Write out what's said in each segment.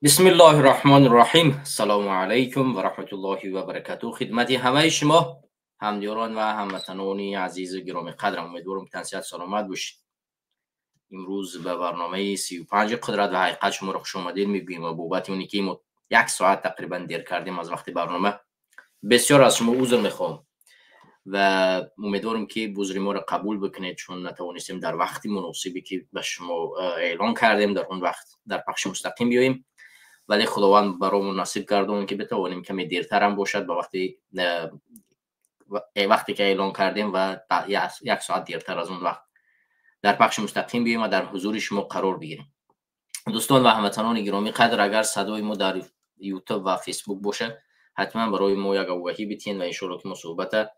بسم الله الرحمن الرحیم. سلام علیکم و رحمت الله و برکاته. خدمت همه شما همدیران و هموطنان عزیز و گرامی قدرم، امیدوارم که تنسیت سلامت باشید. امروز به برنامه 35 قدرت و حقیقت شما را خوش آمدید میگوییم و بابت اونی که ما یک ساعت تقریبا دیر کردیم از وقت برنامه، بسیار از شما عذر میخوام و امیدوارم که عذر ما را قبول بکنید، چون نتوانستیم در وقتی مناسبی که به شما اعلان کردیم در اون وقت در پخش مستقیم بیاییم، ولی خداوند برامون نصیب گردون که بتوانیم کمی دیرتر هم باشد به وقتی که اعلان کردیم و یک ساعت دیرتر از اون وقت در پخش مستقیم بیاییم و در حضور شما قرار بگیریم. دوستان و هموطنان گرامی قدر، اگر صدای ما در یوتیوب و فیسبوک باشه حتما برای ما یک آگاهی بدین و انشالله که ما صحبت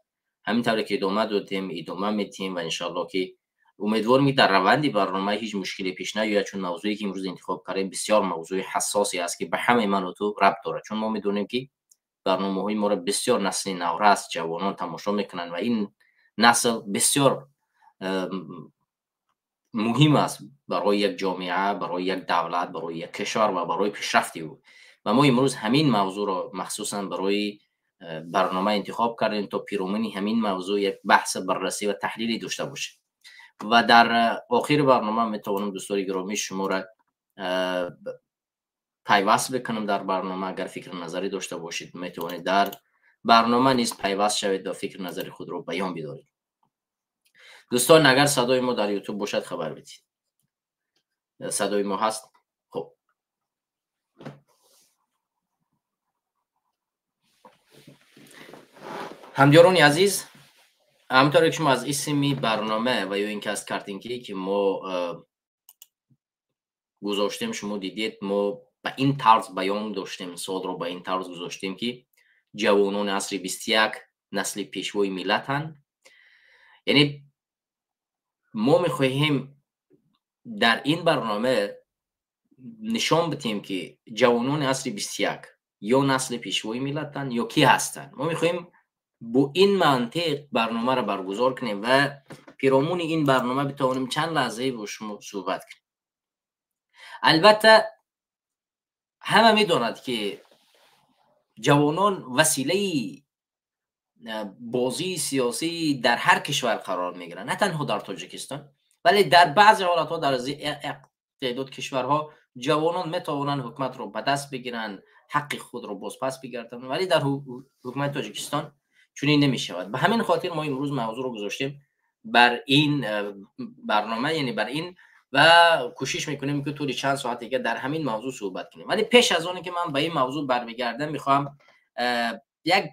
همینطوری که ادامه میدیم و انشالله که امیدوارم در روند برنامه هیچ مشکلی پیش نیاید، چون موضوعی که امروز انتخاب کردیم بسیار موضوع حساسی است که به همه من و تو ربط داره، چون ما میدونیم که برنامه‌های ما را بسیار نسل نورست جوانان تماشا میکنن و این نسل بسیار مهم است برای یک جامعه، برای یک دولت، برای یک کشور و برای پیشرفت او. و ما امروز همین موضوع را مخصوصا برای برنامه انتخاب کردیم تا پیرامون همین موضوع یک بحث بررسی و تحلیلی داشته باشیم و در آخر برنامه میتوانم دوستان گرامی شما را پیوست بکنم در برنامه. اگر فکر نظری داشته باشید میتوانید در برنامه نیز پیوست شوید و فکر نظری خود را بیان بدارید. دوستان اگر صدای ما در یوتیوب باشد خبر بدید. صدای ما هست؟ خب همدیران عزیز، همونطور که شما از اسمی برنامه و یا اینکه از کارتینگی که ما گذاشتیم شما دیدید، ما به این طرز بیان داشتیم، صاد رو به این طرز گذاشتیم که جوانان عصر 21 نسل پیشوای ملتن. یعنی ما میخواهیم در این برنامه نشان بدیم که جوانان عصر 21 یا نسل پیشوای ملتن یا کی هستن. ما میخواهیم با این منطق برنامه را برگزار کنیم و پیرامون این برنامه بتوانیم چند لحظه با شما صحبت کنیم. البته همه میداند که جوانان وسیله بازی سیاسی در هر کشور قرار میگیرن، نه تنها در تاجیکستان، ولی در بعضی حالتها در تعداد کشورها جوانان میتوانند حکومت رو به دست بگیرن، حق خود رو بازپس بگیرن، ولی در حکومت تاجیکستان چنین نمیشود. به همین خاطر ما امروز موضوع رو گذاشتیم بر این برنامه، یعنی بر این، و کوشش میکنیم که طول چند ساعت دیگه در همین موضوع صحبت کنیم. ولی پیش از اون که من به این موضوع برمیگردم میخوام یک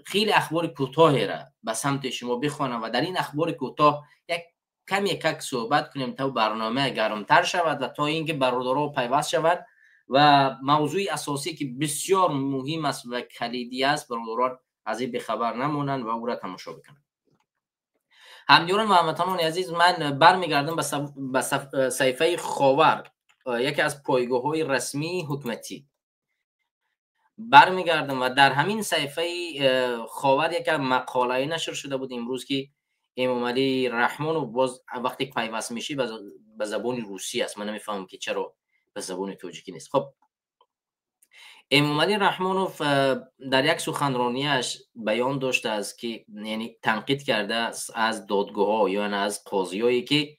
خیلی اخبار کوتاهی را به سمت شما بخوانم و در این اخبار کوتاه یک کمی صحبت کنیم تا برنامه گرمتر شود و تا اینکه برادرها پیوست شود و موضوع اساسی که بسیار مهم است و کلیدی است برادران از این بخبر نمونن و او را تماشا بکنن. همدیران و هموطنان عزیز، من برمیگردم به صحیفه خاور، یکی از پایگاه‌های رسمی حکومتی برمیگردم و در همین صحیفه خاور یک مقاله نشر شده بود امروز که امام علی رحمانوف باز وقتی پیوست میشه به زبان روسی است. من نمیفهمم که چرا به زبان تاجیکی نیست. خب امام علی رحمانوف در یک سخنرانیش بیان داشته است که یعنی تنقید کرده از دادگاه‌ها یا از قاضیایی که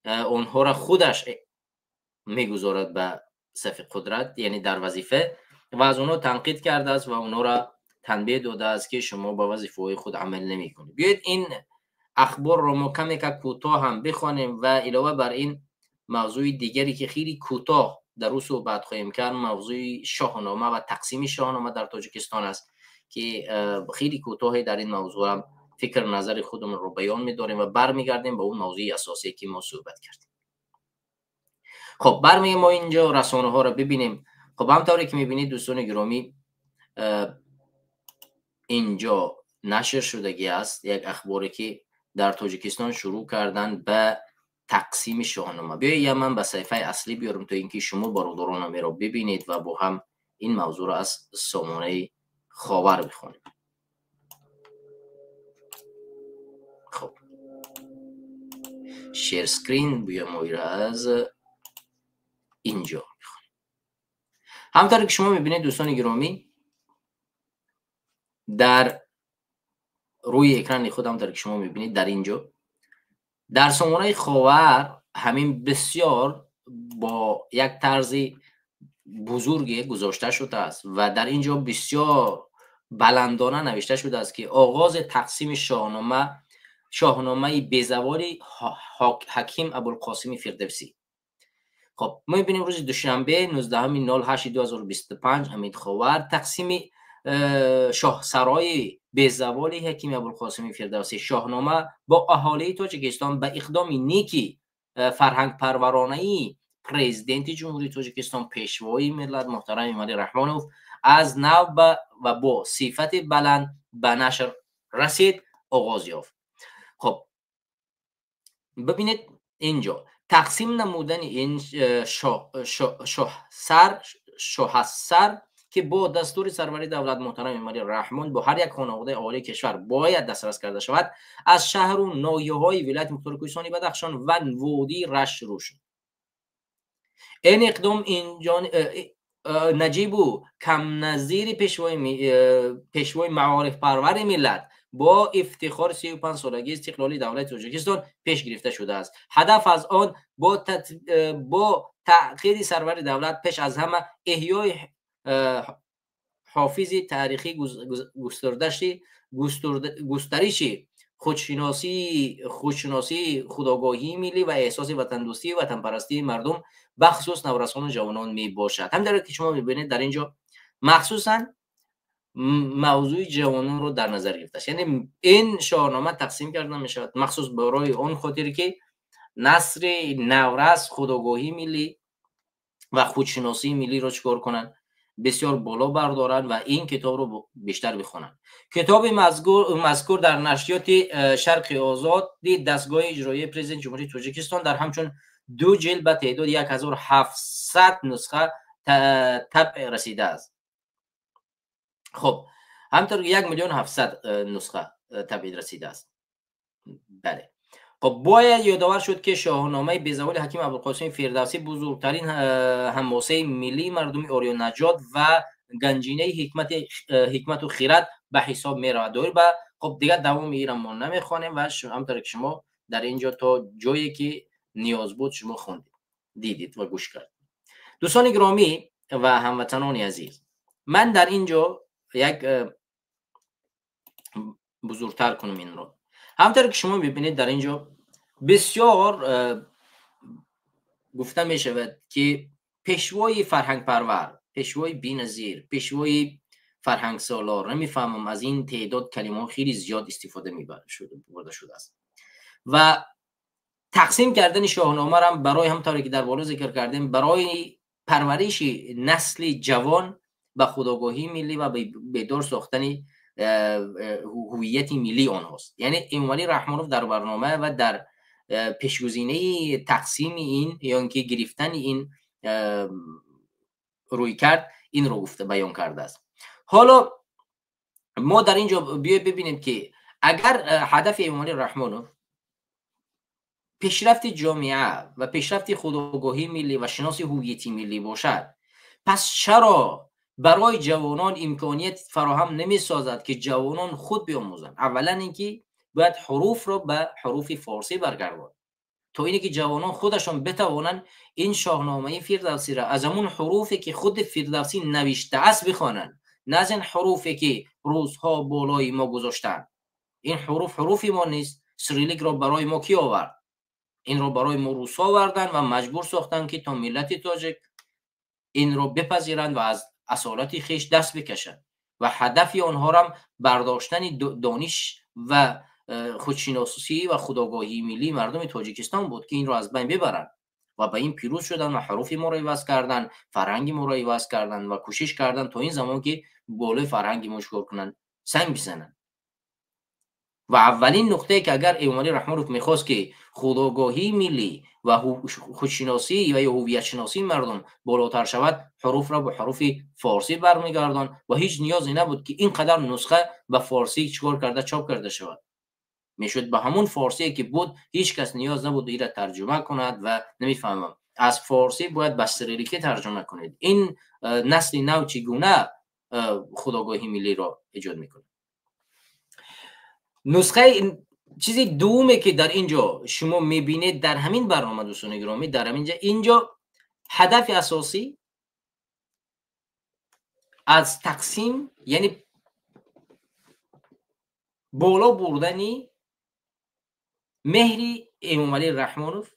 اونها را خودش میگذارد به صف قدرت، یعنی در وظیفه، و از اونها تنقید کرده است و اونها را تنبیه داده است که شما با وظیفه‌های خود عمل نمی‌کنید. بیایید این اخبار را ما کمی کوتاه هم بخوانیم و علاوه بر این موضوع دیگری که خیلی کوتاه در او صحبت خواهیم کرد، موضوع شاهنامه و تقسیم شاهنامه در تاجیکستان است که خیلی کوتاه در این موضوع هم فکر نظر خودمون رو بیان می‌داریم و برمیگردیم به اون موضوع اساسی که ما صحبت کردیم. خب برمیگردیم ما اینجا رسانه ها رو ببینیم. خب همطوری که میبینید دوستان گرامی، اینجا نشر شدگی است یک اخباری که در تاجیکستان شروع کردن به تقسیم شاهنامه. بیایید من به صفحه اصلی بیارم تا اینکه شما برادران رو ببینید و با هم این موضوع را از سامانه خاور بخونیم. خب شیر سکرین بیام را از اینجا بخونیم. همونطور که شما میبینید دوستان گرامی در روی اکران خود، همونطور که شما میبینید در اینجا در سامانه خاور همین بسیار با یک طرز بزرگی گذاشته شده است و در اینجا بسیار بلندانه نوشته شده است که آغاز تقسیم شاهنامه بیزوالی حکیم ابوالقاسم فردوسی. خب ما می‌بینیم روز دوشنبه 19/08/2025 همین خاور تقسیم شاهسرای بیزوالی حکیم ابوالقاسم فردوسی شاهنامه با اهالی تاجیکستان به اقدام نیکی فرهنگ پرورانه‌ای پرزیدنت جمهوری تاجیکستان پیشوای ملت محترم ایمالی رحمانوف از نو و با صفت بلند به نشر رسید آغاز یافت. خب ببینید اینجا تقسیم نمودن این شاهسر که با دستور سروری دولت محترم ایمالی رحمان با هر یک خانواده عالی کشور باید دسترس کرده شود، از شهر و ناحیه‌های ولایت مختار کوهستانی بدخشان و وادی رشت شروع شد. این اقدام اینجا نجیب و کم نظیر پیشوای معارف پرور ملت با افتخار 35 سالگی استقلالی دولت تاجیکستان پیش گرفته شده است. هدف از آن با تأکید سرور دولت پیش از همه احیای حافظ تاریخی گسترش خودشناسی خودآگاهی ملی و احساس وطن دوستی و وطن پرستی مردم بخصوص نورسان و جوانان می باشد. همین که شما می‌بینید در اینجا مخصوصا موضوع جوانان رو در نظر گرفته است. یعنی این شاهنامه تقسیم کرده می شود مخصوص برای اون خاطر که نسل نورس خودآگاهی ملی و خودشناسی ملی رو چکار کنن، بسیار بالا بردارن و این کتاب رو بیشتر بخونن. کتاب مذکور در نشریات شرق آزاد دستگاه اجرایی پرزیدنت جمهوری تاجیکستان در همچون 2 جلد به تعداد 1700 نسخه طبع رسیده است. خب همطور 1,700,000 نسخه طبع رسیده است. بله. خب باید یادآور شد که شاهنامه بیزوال حکیم ابوالقاسم فردوسی بزرگترین حماسه ملی مردم آریان نژاد و گنجینه حکمت و خیرت به حساب می رود. خب دیگه دوام ایران ما نمیخوانیم و همطور که شما در اینجا تا جایی که نیاز بود شما خوندید، دیدید و گوش کردید. دوستان گرامی و هموطنان عزیز، من در اینجا یک بزرگتر کنم این رو. همطور که شما میبینید در اینجا بسیار گفته می شود که پیشوای فرهنگ پرور، پیشوای بی‌نظیر، پیشوای فرهنگ سالار، نمیفهمم از این تعداد کلمه خیلی زیاد استفاده برده شده است و تقسیم کردن شاهنامه را برای همطوری که در بالا ذکر کردیم برای پرورش نسل جوان به خودآگاهی ملی و بیدار ساختن هویت ملی آنهاست. یعنی ایمالی رحمانوف در برنامه و در پیشگزینه تقسیم این یا اینکه گرفتن این روی کرد این رو گفته بیان کرده است. حالا ما در اینجا بیاید ببینیم که اگر هدف ایمالی رحمانوف پیشرفت جامعه و پیشرفت خودآگاهی ملی و شناسی هویتی ملی باشد، پس چرا برای جوانان امکانیت فراهم نمی سازد که جوانان خود بیاموزند؟ اولا اینکه باید حروف را به حروف فارسی برگرداند تا اینکه جوانان خودشان بتوانند این شاهنامه فردوسی را از همون حروفی که خود فردوسی نوشته است بخوانند، نه از این حروفی که روزها بالای ما گذاشتند. این حروف ما نیست. سریلیک را برای ما کی آورد؟ این را برای ما روس آوردن و مجبور ساختن که تا ملت تاجیک این را بپذیرند و از اصالت خیش دست بکشند و هدف آنها را برداشتن دانش و خودشناسی و خودآگاهی ملی مردم تاجیکستان بود که این را از بین ببرند و به این پیروز شدن و حروف ما را عوض کردن، فرهنگ ما را عوض کردن و کوشش کردن تا این زمان که بالای فرهنگ ما چیکار کنن، سنگ بزنن. و اولین نقطه که اگر ایمالی رحمانوف میخواست که خودآگاهی ملی و خودشناسی و هویت شناسی مردم بالاتر شود، حروف را به حروف فارسی برمیگردان و هیچ نیازی نبود که اینقدر نسخه به فارسی چیکار کرده چاپ کرده شود. میشد به همون فارسی که بود، هیچ کس نیاز نبود این را ترجمه کند و نمیفهمم از فارسی باید به سریلیکی ترجمه کنید. این نسل نو چگونه خودآگاهی ملی را ایجاد میکنه. نسخه چیزی دومی که در اینجا شما میبینید در همین برنامه دوستان گرامی، در اینجا هدف اساسی از تقسیم یعنی بالا بردنی مهری امام علی رحمانوف،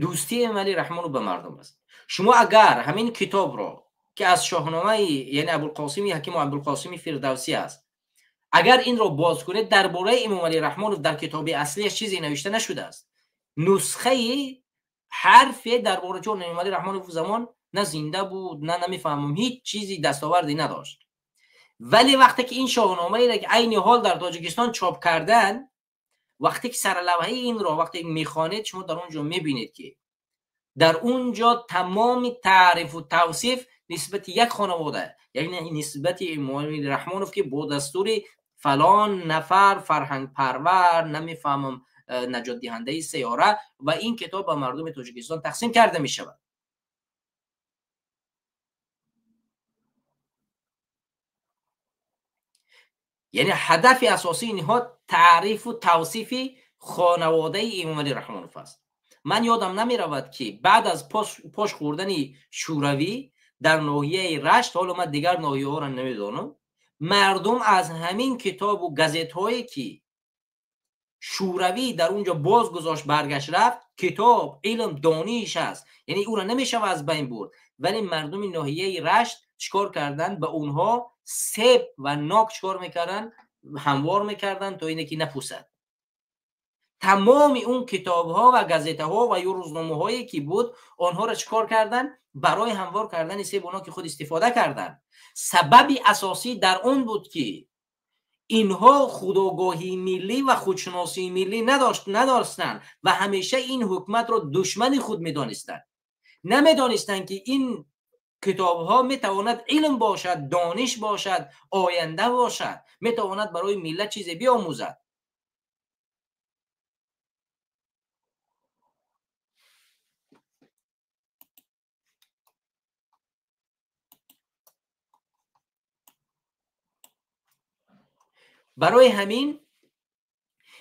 دوستی امام علی رحمانوف به مردم است. شما اگر همین کتاب را که از شاهنامه یعنی ابوالقاسم حکیم و ابوالقاسم فردوسی است، اگر این را باز کنید درباره امام علی رحمانوف در کتاب اصلیش چیزی نوشته نشده است. نسخه حرف درباره چون امام علی رحمانوف زمان نه زنده بود نه نمیفهمم هیچ چیزی دستاوردی نداشت. ولی وقتی که این شاهنامه را که عین حال در تاجیکستان چاپ کردن، وقتی که سرلوحه این را وقتی میخوانید شما در اونجا میبینید که در اونجا تمام تعریف و توصیف نسبت یک خانواده، یعنی نسبت امام علی رحمانوف که با دستور فلان نفر فرهنگ پرور نمیفهمم نجات دهنده سیاره و این کتاب به مردم تاجیکستان تقسیم کرده می شود. یعنی هدف اساسی اینها تعریف و توصیف خانواده امام علی رحمانوف است. من یادم نمی رود که بعد از پاش خوردن شوروی در ناحیه رشت، حالا من دیگر ناحیه ها را نمیدانم، مردم از همین کتاب و گزیت هایی که شوروی در اونجا باز گذاشت برگشت رفت، کتاب علم دانش است، یعنی او را نمیشه از بین برد، ولی مردم ناحیه رشت چیکار کردن؟ به اونها سیب و ناک چیکار میکردن؟ هموار میکردن تا اینه که نپوسد. تمام اون کتاب ها و گزیته ها و روزنامه هایی که بود آنها را چیکار کردن؟ برای هموار کردن سیب و ناک خود استفاده کردن. سبب اساسی در اون بود که اینها خودآگاهی ملی و خودشناسی ملی نداشتن و همیشه این حکومت را دشمن خود میدانستند. نمیدانستند که این کتاب ها میتواند علم باشد، دانش باشد، آینده باشد، میتواند برای ملت چیزی بیاموزد. برای همین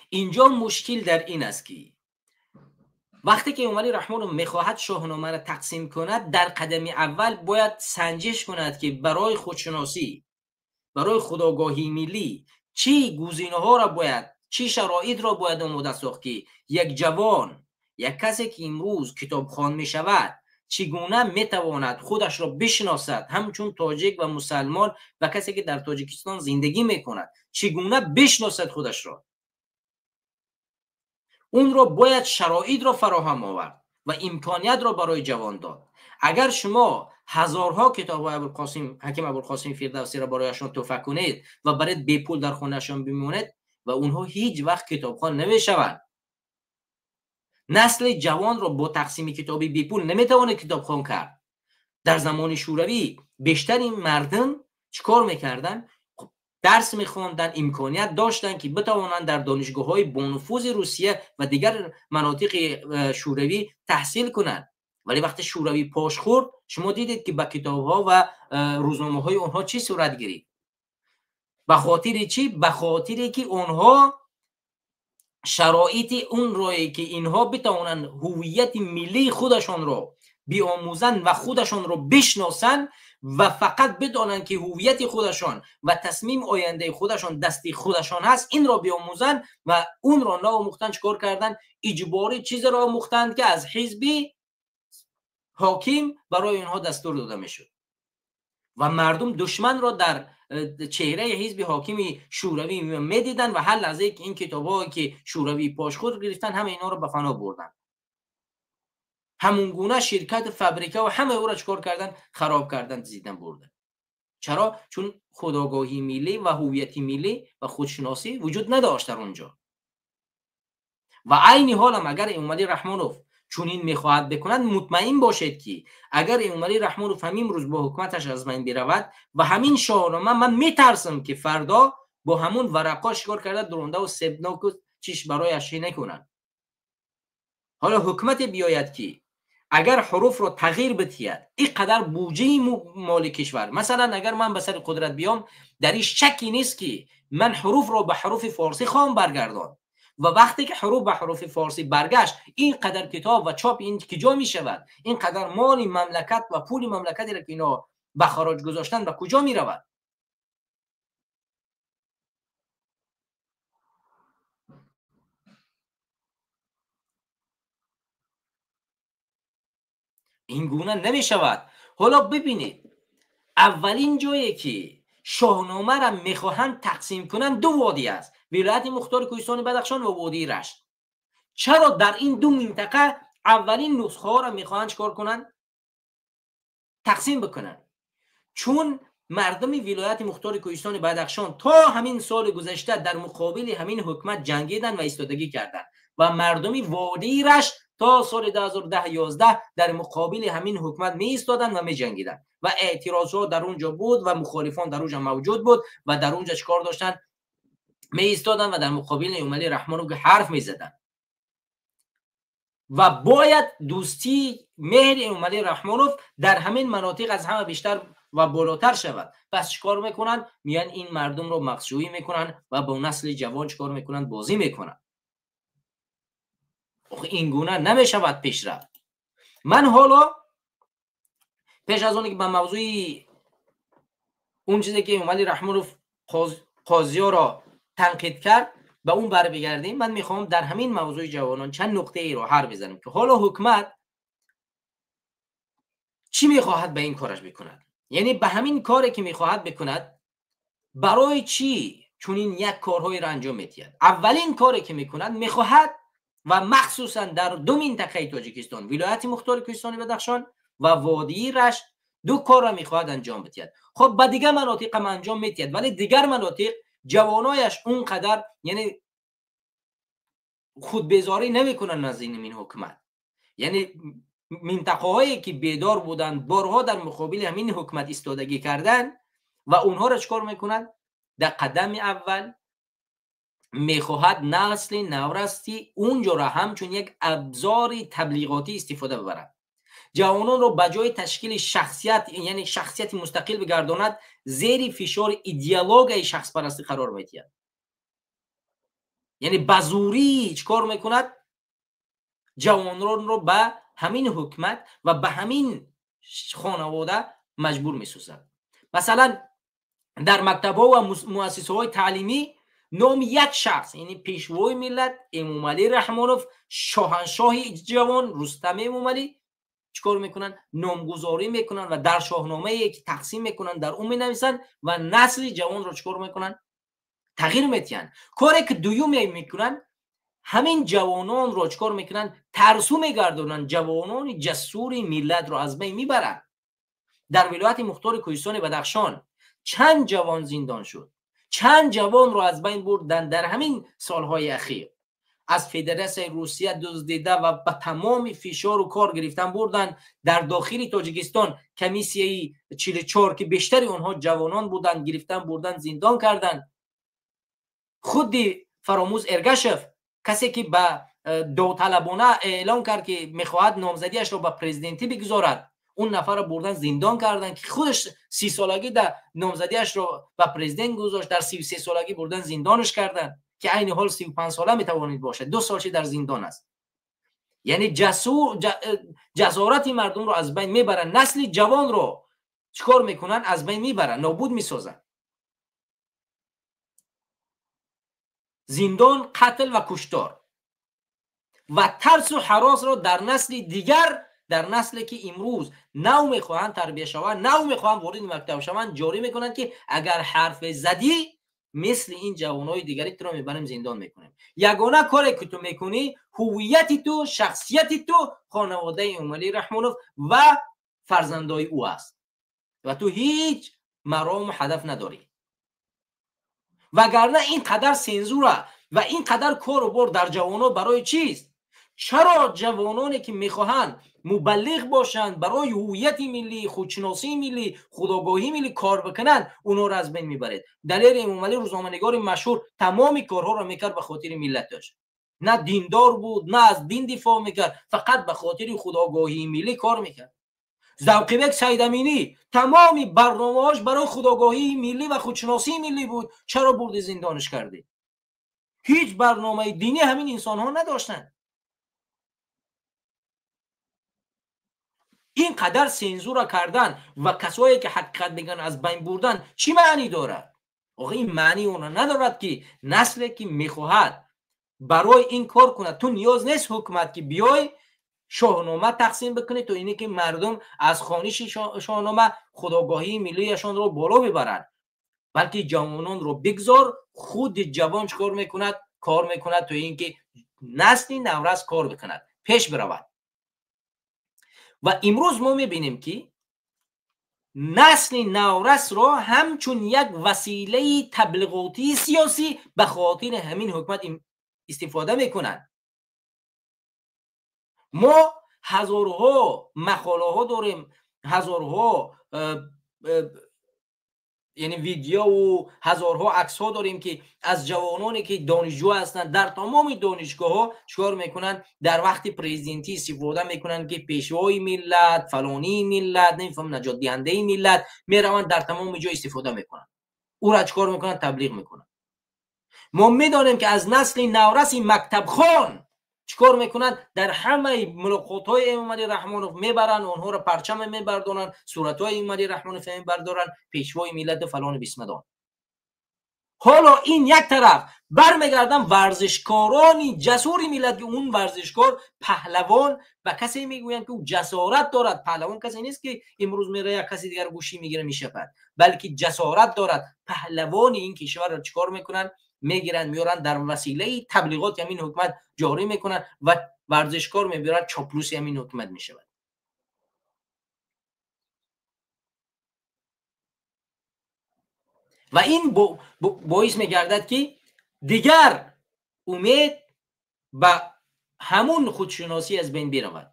اینجا مشکل در این است که وقتی که امام علی رحمانوف میخواهد شاهنامه را تقسیم کند، در قدم اول باید سنجش کند که برای خودشناسی، برای خودآگاهی ملی چی گزینه ها را باید، چی شرایط را باید آماده ساخت که یک جوان، یک کسی که امروز کتابخوان می شود چگونه میتواند خودش را بشناسد، همچون تاجیک و مسلمان و کسی که در تاجیکستان زندگی میکند چگونه بشناسد خودش را. اون را باید شرایط را فراهم آورد و امکانیت را برای جوان داد. اگر شما هزارها کتاب حکیم ابوالقاسم فردوسی را برایشان تحفه کنید و برای بی پول در خانهشان بمانید و اونها هیچ وقت کتابخوان نمیشوند. نسل جوان را با تقسیم کتابی بی پول نمیتواند کتابخوان کرد. در زمان شوروی بیشتر این مردم چیکار میکردن؟ درس میخواندن، امکانیت داشتن که بتوانند در دانشگاه‌های بانفوذ روسیه و دیگر مناطق شوروی تحصیل کنند. ولی وقتی شوروی پاش خورد، شما دیدید که با کتاب‌ها و روزنامه‌های اونها چی صورت گرفت. به خاطر چی؟ به خاطری که اونها شرایط اون رایی که اینها بتوانند هویت ملی خودشان را بیاموزند و خودشان را بشناسند و فقط بدانند که هویت خودشان و تصمیم آینده خودشان دستی خودشان هست، این را بیاموزند و اون را ناموختن چکار کردن؟ اجباری چیز را آموختند که از حزب حاکم برای اینها دستور داده میشد و مردم دشمن را در چهره حزب حاکم شوروی میدیدن و هر لحظه که این کتاب‌هایی که شوروی پاش خود گرفتن همه اینا رو به فنا بردن. همون گونه شرکت فابریکه و همه او را چکار کردن؟ خراب کردن، زیدن بردن. چرا؟ چون خودآگاهی ملی و هویت ملی و خودشناسی وجود نداشت در اونجا. و عین حال هم اگر امام علی رحمانوف چون این میخواهد بکند، مطمئن باشید که اگر امام علی رحمانوف همین روز با حکومتش از بین برود و همین شاهنامه، من میترسم که فردا با همون ورقا شکار کرده درونده و سبناک و چیش برای اشی نکنن. حالا حکومت بیاید که اگر حروف رو تغییر بدهید اینقدر بودجه مال کشور، مثلا اگر من به سر قدرت بیام در این شکی نیست که من حروف رو به حروف فارسی خواهم برگردان و وقتی که حروف به حروف فارسی برگشت اینقدر کتاب و چاپ این کجا می شود؟ اینقدر مال مملکت و پول مملکتی را که اینا به خراج گذاشتن به کجا می رود؟ این گونه نمی شود. حالا ببینید اولین جایی که شاهنامه را میخواهند تقسیم کنند دو وادی است، ولایت مختار کوهستان بدخشان و وادی رشت. چرا در این دو منطقه اولین نسخه ها را میخواهند چکار کنند؟ تقسیم بکنند. چون مردم ولایت مختار کوهستان بدخشان تا همین سال گذشته در مقابل همین حکومت جنگیدن و ایستادگی کردند و مردم وادی رشت تا سال 2010-11 در مقابل همین حکومت می ایستادن و می جنگیدن و اعتراضات در اونجا بود و مخالفان در اونجا موجود بود و در اونجا چیکار داشتن؟ می ایستادن و در مقابل ایوملی رحمانوف حرف می زدن و باید دوستی مهر ایوملی رحمانوف در همین مناطق از همه بیشتر و بالاتر شود. پس چیکار میکنن؟ میان این مردم رو مخشویی میکنن و با نسل جوان چیکار میکنن؟ بازی میکنن. این گونه نمیشود پیش رفت. من حالا پیش از اون که به موضوع اون چیزی که ایوملی رحمانوف قاضی‌ها را تنقید کرد به اون بر بگردیم، من میخوام در همین موضوع جوانان چند نقطه ای رو حرف بزنیم که حالا حکومت چی میخواهد به این کارش بکند. یعنی به همین کاری که میخواهد بکند برای چی چون این یک کارهای را انجام میدهد. اولین کاری که میکند میخواهد و مخصوصا در دو منطقه تاجیکستان ولایت مختار کوهستان بدخشان و وادی رشت دو کار را میخواهد انجام بدهد. خب به دیگر مناطق هم انجام میدهد ولی دیگر مناطق جوانایش اونقدر یعنی خود بیزاری نمیکنن از این حکومت. یعنی منطقه هایی که بیدار بودن بارها در مقابل همین حکومت ایستادگی کردن و اونها را چکار میکنن؟ در قدم اول میخواهد نسل نورستی اونجا را همچون یک ابزار تبلیغاتی استفاده ببرد. جوانان رو بجای تشکیل شخصیت یعنی شخصیت مستقل بگرداند زیر فشار ایدئولوژی شخص پرستی قرار میدهد. یعنی بزوری چکار میکند؟ جوانان رو به همین حکومت و به همین خانواده مجبور میسازد. مثلا در مکتب‌ها و مؤسسه‌های تعلیمی نام یک شخص یعنی پیشوای ملت ایوملی رحمانوف شاهنشاه جوان رستم ایوملی چیکار میکنن؟ نامگذاری میکنن و در شاهنامه‌ای که تقسیم میکنن در اون مینویسن و نسل جوان رو چیکار میکنن؟ تغییر میدن. کاری که دومی میکنن همین جوانان رو چیکار میکنن؟ ترسو میگردونن، جوانان جسور ملت رو از بین میبرن. در ولایت مختار کوهستان بدخشان چند جوان زندان شد، چند جوان رو از بین بردن در همین سالهای اخیر. از فدراسیون روسیه دزدیده و با تمام فشار و کار گرفتن بردن. در داخل تاجیکستان کمیسیه 44 که بیشتر اونها جوانان بودن گرفتن بردن زندان کردن. خود فراموز ارگاشف کسی که به داوطلبانه اعلام کرد که میخواهد نامزدیش رو به پرزیدنتی بگذارد اون نفر رو بردن زندان کردن که خودش 30 سالگی در نامزدیش رو به پرزیدنت گذاشت، در 33 سالگی بردن زندانش کردن که عین حال 35 ساله میتوانید باشه، 2 سالش در زندان است. یعنی جسارت مردم رو از بین میبرن، نسل جوان رو چیکار میکنن؟ از بین میبرن، نابود میسازن. زندان، قتل و کشتار و ترس و هراس رو در نسل دیگر، در نسلی که امروز نو میخواهند تربیت شوند، نو میخواهند وارد مکتب شوند، جاری میکنند که اگر حرف زدی مثل این جوانای دیگری تو رو میبریم زندان میکنیم. یگانه کاری که تو میکنی هویت تو، شخصیت تو خانواده ایوملی رحمانوف و فرزندای او است و تو هیچ مرام و هدف نداری. وگرنه این قدر سنزوره و این قدر کار و بار در جوانان برای چیست؟ چرا جوانانی که میخواهند مبلغ باشند برای هویت ملی، خودشناسی ملی، خودآگاهی ملی کار بکنند اونا را از بین میبرید؟ دلیر ایوملی روزنامه‌نگار مشهور تمام کارها را میکرد به خاطر ملتش. نه دیندار بود، نه از دین دفاع میکرد، فقط به خاطر خودآگاهی ملی کار میکرد. ذوقی سیدامینی تمامی برنامه‌اش برای خودآگاهی ملی و خودشناسی ملی بود. چرا برد زندانش کردی؟ هیچ برنامه دینی همین انسان ها نداشتن. اینقدر سنزور کردن و کسایی که حقیقت میگن از بین بردن چی معنی دارد؟ آقا این معنی اون ندارد که نسلی که میخواهد برای این کار کنه، تو نیاز نیست حکومت که بیای شاهنامه تقسیم بکنه تو اینی که مردم از خوانش شاهنامه خودآگاهی ملیشان رو بالا ببرند، بلکه جوانان رو بگذار خود جوان کار میکند، تو اینکه نسل نورس کار بکند، پیش برود. و امروز ما میبینیم که نسل نورس را همچون یک وسیله تبلیغاتی سیاسی به خاطر همین حکومت استفاده میکنند. ما هزارها مقاله ها داریم، هزارها یعنی ویدیو و هزارها عکس ها داریم که از جوانانی که دانشجو هستند در تمام دانشگاه ها چیکار میکنن؟ در وقت پرزیدنتی استفاده میکنن که پیشوای ملت، فلانی ملت، نمیفهم نجات دهنده ملت، میروند در تمام جا استفاده میکنن، او را چیکار میکنن؟ تبلیغ میکنن. ما میدانیم که از نسل نورس مکتب خان چیکار میکنن؟ در همه ملاقات های امام علی رحمانوف میبرن، اونها رو پرچم میبردارن، صورت های امام علی رحمانوف میبردارن، پیشوای ملت فلان بیسمدان. حالا این یک طرف برمیگردن ورزشکارانی جسوری ملت که اون ورزشکار پهلوان و کسی میگویند که او جسارت دارد. پهلوان کسی نیست که امروز میره یک کسی دیگر گوشی میگیره میشپد، بلکه جسارت دارد. پهلوان این کشور رو چیکار میکنن؟ میگیرن میارن در وسیله تبلیغات همین حکومت جاری میکنن و ورزشکار میبرن چاپلوسی همین حکومت میشود. و این باعث میگردد که دیگر امید و همون خودشناسی از بین برود.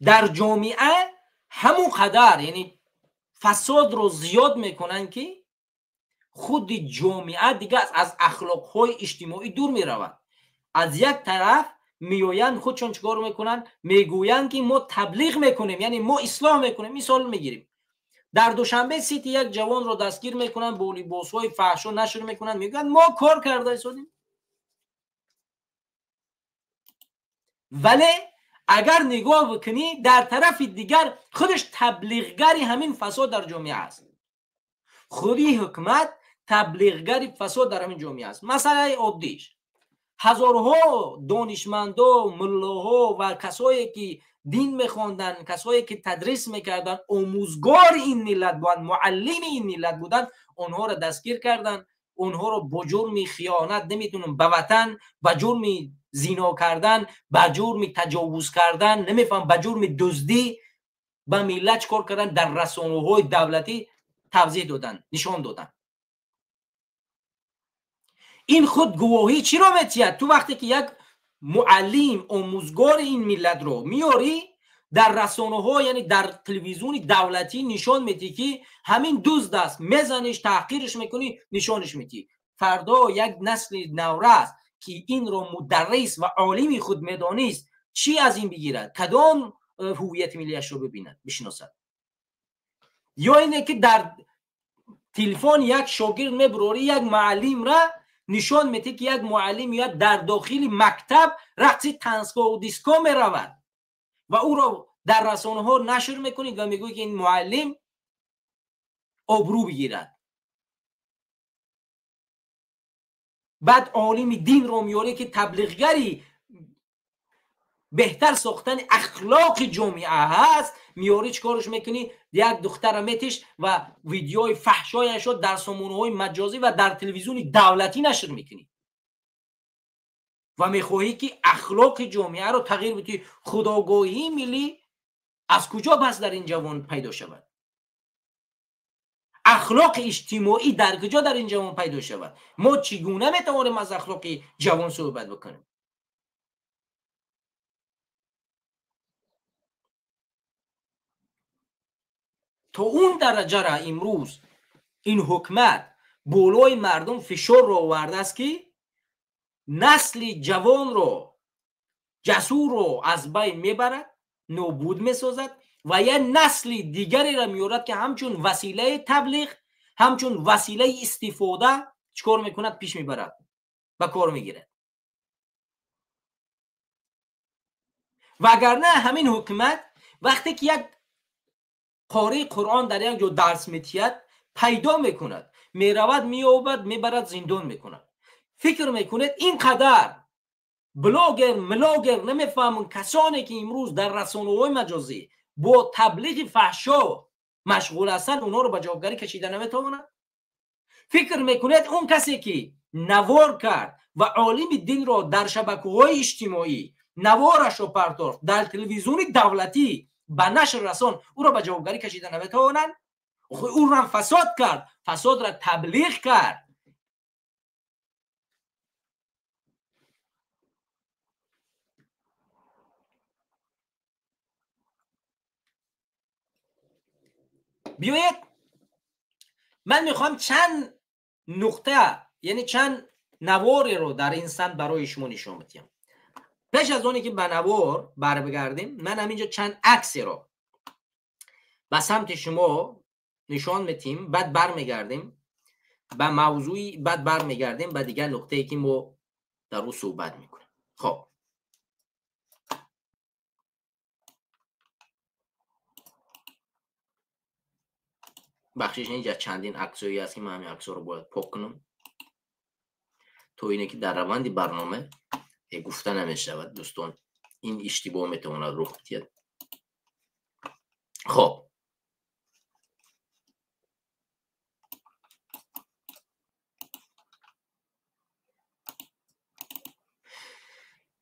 در جامعه همون قدر یعنی فساد رو زیاد میکنن که خود جامعه دیگه از اخلاقهای اجتماعی دور میرود. از یک طرف میویند خودشون چیکار میکنن؟ میگویند که ما تبلیغ میکنیم، یعنی ما اصلاح میکنیم. مثال میگیریم، در دوشنبه سیتی یک جوان رو دستگیر میکنن، با لباسهای فحش نشر میکنن، میگن ما کار کرده ایستادیم. ولی اگر نگاه بکنی در طرف دیگر خودش تبلیغگری همین فساد در جامعه است. خودی حکومت تبلیغگری فساد در همین جامعه است. مثلا عادیش هزارها دانشمندا، ملاها و کسایی که دین میخواندن، کسایی که تدریس میکردن، آموزگار این ملت بودن، معلم این ملت بودن، اونها را دستگیر کردن، اونها را با جرم خیانت نمیتونم به وطن، با جرم زنا کردن، با جرم تجاوز کردن، نمیفهم با جرم دزدی به ملت چیکار کردن؟ در رسانه‌های دولتی توضیح دادن، نشان دادن. این خود گواهی چی رو میتید؟ تو وقتی که یک معلم آموزگار این ملت رو میاری در رسانه ها، یعنی در تلویزیون دولتی نشان میدی که همین دزد است، میزنش، تحقیرش میکنی، نشانش میدی. فردا یک نسل نورس که این رو مدرس و عالم خود میدانست چی از این بگیرد؟ کدام هویت ملیش رو ببیند، بشناسد؟ یا اینه که در تلفن یک شاگرد میبروری یک معلم را نشان میده که یک معلم یا در داخل مکتب رقص تنسکا و دیسکو میرود و او را در رسانه ها نشر میکنید و میگوید که این معلم آبرو بگیرد. بعد عالم دین رو میاره که تبلیغگری بهتر ساختن اخلاق جامعه هست، میاری چیکارش میکنی؟ یک دختر میتش و ویدیوهای فحشایش رو در سامانه‌های مجازی و در تلویزیون دولتی نشر میکنی و میخواهی که اخلاق جامعه رو تغییر بدی. خودآگاهی ملی از کجا پس در این جوان پیدا شود؟ اخلاق اجتماعی در کجا در این جوان پیدا شود؟ ما چگونه میتوانیم از اخلاق جوان صحبت بکنیم؟ تا اون درجه را امروز این حکومت بالای مردم فشار رو آورده است که نسل جوان رو، جسور رو از بین میبرد، نابود میسازد و یه نسل دیگری را میورد که همچون وسیله تبلیغ، همچون وسیله استفاده چکار میکند؟ پیش میبرد و کار میگیرد. وگرنه همین حکومت وقتی که یک قاری قرآن در یک جا درس میتید پیدا میکند، میرود میابد میبرد زندان میکند. فکر میکنید اینقدر بلاگر نمیفهمون کسانی که امروز در رسانه‌های مجازی با تبلیغ فحشا مشغول هستند اونا رو به جوابگری کشیده نمیتوانند؟ فکر میکنید اون کسی که نوار کرد و عالم دین را در شبکه‌های اجتماعی نوارش رو پرتافت در تلویزیون دولتی به نشر رسان او را به جوابگری کشیده نمیتوانند؟ او را فساد کرد، فساد را تبلیغ کرد. بیایید من میخوام چند نقطه، یعنی چند نواری رو در این سمت برای شما نشون بدم. پیش از اونی که به نوار بگردیم، من همینجا چند عکس رو به سمت شما نشان میدیم، بعد برمیگردیم به موضوعی، بعد برمیگردیم به دیگر نقطه‌ای که ما در اون صحبت میکنیم. خب بخشش اینجا چندین عکسایی هست که من همین عکس‌ها رو باید پاک کنم تو اینه که در روند برنامه گفته نمیشود دوستان این اشتباه میتواند رخ بدهد. خب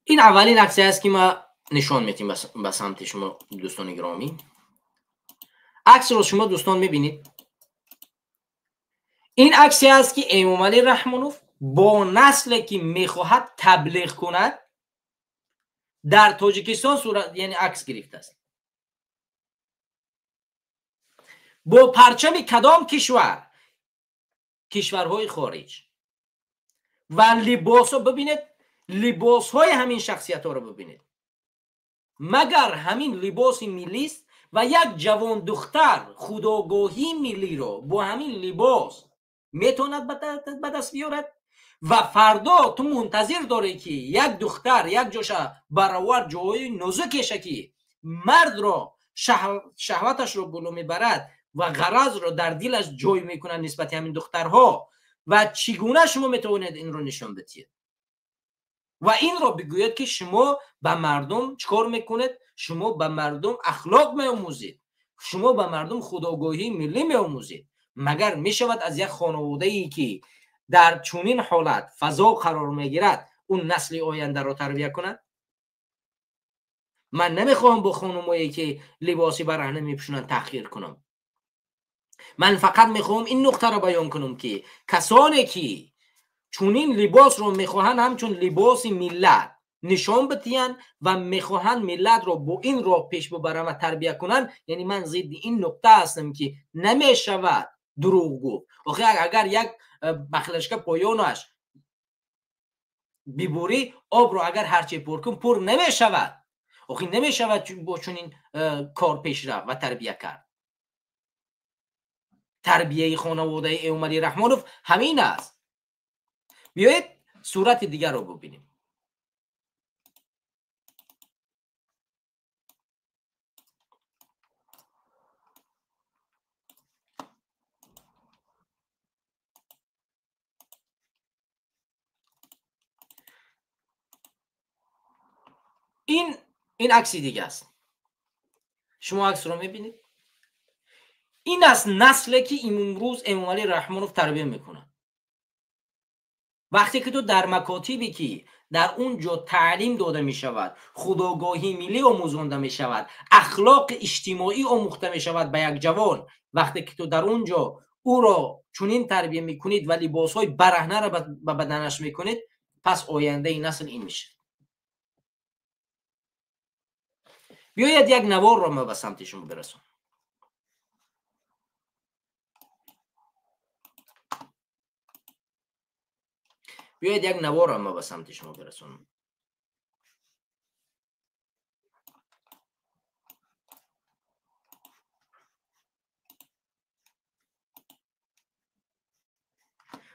این اولین عکسی است که ما نشان میدیم به سمت شما دوستان گرامی. عکس رو شما دوستان میبینید، این عکسی است که امامعلی رحمانوف با نسلی که میخواهد تبلیغ کند در تاجیکستان صورت، یعنی عکس گرفته است. با پرچم کدام کشور؟ کشورهای خارج. و لباس ها ببینید، لباس های همین شخصیت ها رو ببینید، مگر همین لباس ملی است و یک جوان دختر خودآگاهی ملی رو با همین لباس میتوند به دست بیارد؟ و فردا تو منتظر داری که یک دختر یک جاشه برابر جای نازکشه که مرد را شهوتش رو بالا میبرد و غرض رو در دلش جای میکنن نسبت همین دخترها، و چگونه شما میتوانید این رو نشان بدید و این رو بگوید که شما به مردم چکار میکنید؟ شما به مردم اخلاق میآموزید، شما به مردم خودآگاهی ملی میآموزید. مگر میشود از یک خانواده ای که در چنین حالت فضا قرار میگیرد اون نسل آینده رو تربیت کند؟ من نمیخوام با خانمایی که لباسی برهنه میپوشونن تحقیر کنم. من فقط میخوام این نقطه رو بیان کنم که کسانی که چونین لباس رو میخواهن همچون لباس ملت نشان بدهند و میخواهن ملت رو با این راه پیش ببرن و تربیت کنن، یعنی من ضد این نقطه هستم که نمیشود دروغ گفت. آخه اگر یک بخلشکه پایانش ببوری آب رو اگر هرچی پر کن پر نمیشود. آخه نمیشود با چونین کار پیش رفت و تربیت کرد. تربیه خانواده امامعلی رحمانوف همین است. بیایید صورت دیگر رو ببینیم. این عکسی دیگه است. شما عکس رو میبینید، این از نسلی که امروز امامعلی رحمانوف تربیت میکنه. وقتی که تو در مکاتبی که در اونجا تعلیم داده می شود، خودآگاهی ملی آموزانده می شود، اخلاق اجتماعی آموخته می شود به یک جوان، وقتی که تو در اونجا او را چنین تربیت میکنید و لباسهای برهنه را به بدنش میکنید، پس آینده این نسل این میشه. بیاید یک نوار را ما به سمت شما برسونم. بیاید یک نوار هم به سمت شما برسونم.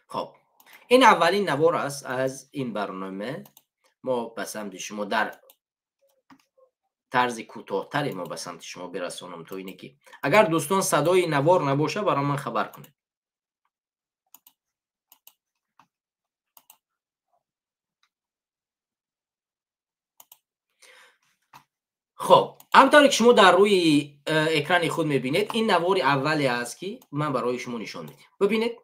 خب این اولین نوار است از این برنامه. ما به سمت شما در طرز کوتاه‌تری ما به سمت شما برسونم تا اینه که اگر دوستان صدای نوار نباشه برای من خبر کنید. خب همونطوری که شما در روی اکران خود میبینید این نوار اولی است که من برای شما نشان میدم. ببینید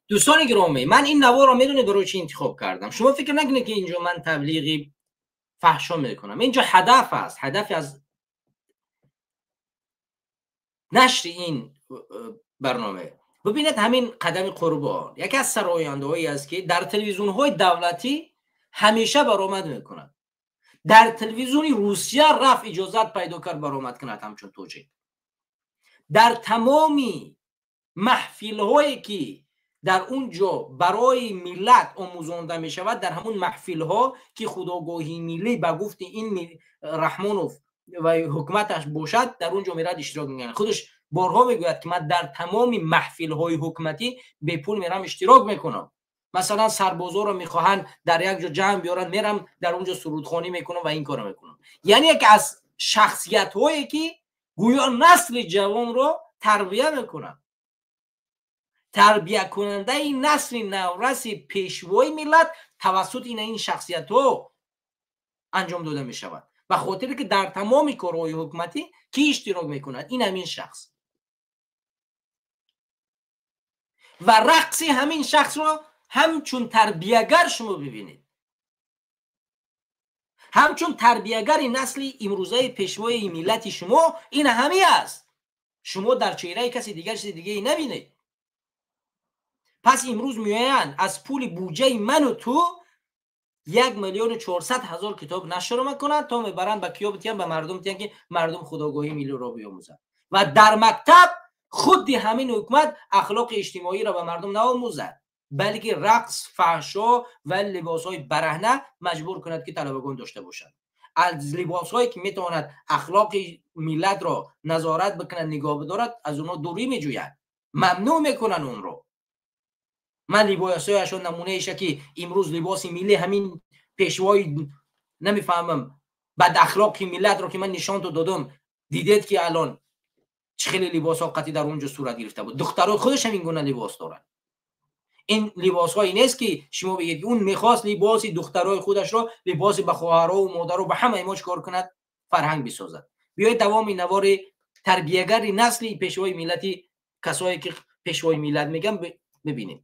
دوستان گرامی، من این نوار رو میدونید برای چی انتخاب کردم. شما فکر نکنید که اینجا من تبلیغی فحشا میکنم. اینجا هدف است، هدفی از نشر این برنامه. ببینید همین قدم قربان یکی از سرآینده‌هایی است که در تلویزیون‌های دولتی همیشه برآمد میکند. در تلویزیون روسیه رفت اجازت پیدا کرد برآمد کند همچون توجیه. در تمامی محفل‌هایی که در اونجا برای ملت آموزانده می شود، در همون محفل‌ها که خودآگاهی ملی به گفت این رحمانوف و حکومتش باشد در اونجا میرد اشتراک میکنه. خودش بارها میگوید که من در تمام محفل‌های حکومتی به پول میرم اشتراک میکنم. مثلا سربازا رو میخواهند در یک جا جمع بیارن، میرم در اونجا سرودخوانی میکنم و این کارو میکنم. یعنی یک از شخصیت‌هایی که گویا نسل جوان رو تربیت میکنن، تربیت کننده این نسل نورس پیشوای ملت توسط این شخصیت ها انجام داده می شود. و خاطر که در تمام کارهای حکومتی کی اشتراک میکند؟ این همین شخص. و رقص همین شخص رو همچون تربیتگر شما ببینید، همچون تربیتگر نسل امروزه پیشوای ملت شما این همین است. شما در چهره کسی دیگر چیز دیگه نبینید. پس امروز میآیند از پول بودجه من و تو 1,400,000 کتاب نشر میکنند تا میبرند به کیا بتیان؟ به مردم بتیان که مردم خودآگاهی ملی را بیاموزند. و در مکتب خود همین حکومت اخلاق اجتماعی را به مردم نآموزد، بلکه رقص، فحشا و لباسهای برهنه مجبور کند که طلبگان داشته باشند. از لباسهایی که میتواند اخلاق ملت را نظارت بکند، نگاه بدارد، از اونها دوری میجویند، ممنوع میکنن اون رو. من لباسایشون نمونه ایشه که امروز لباس ملی همین پیشوای نمیفهمم بد اخلاقی ملت رو که من نشان تو دادم، دیدید که الان چه خیلی لباس ها قطعی در اونجا صورت گرفته بود. دخترها خودش هم این گونه لباس دارن. این لباس هایی نیست که شما بگید اون میخواست لباس دخترای خودش رو لباس به خواهرها و مادرها به همه ایماج کار کند، فرهنگ بسازد. بیاید تمام نوار تربیتگر نسل پیشوای ملتی، کسایی که پیشوای ملت میگم ببینید.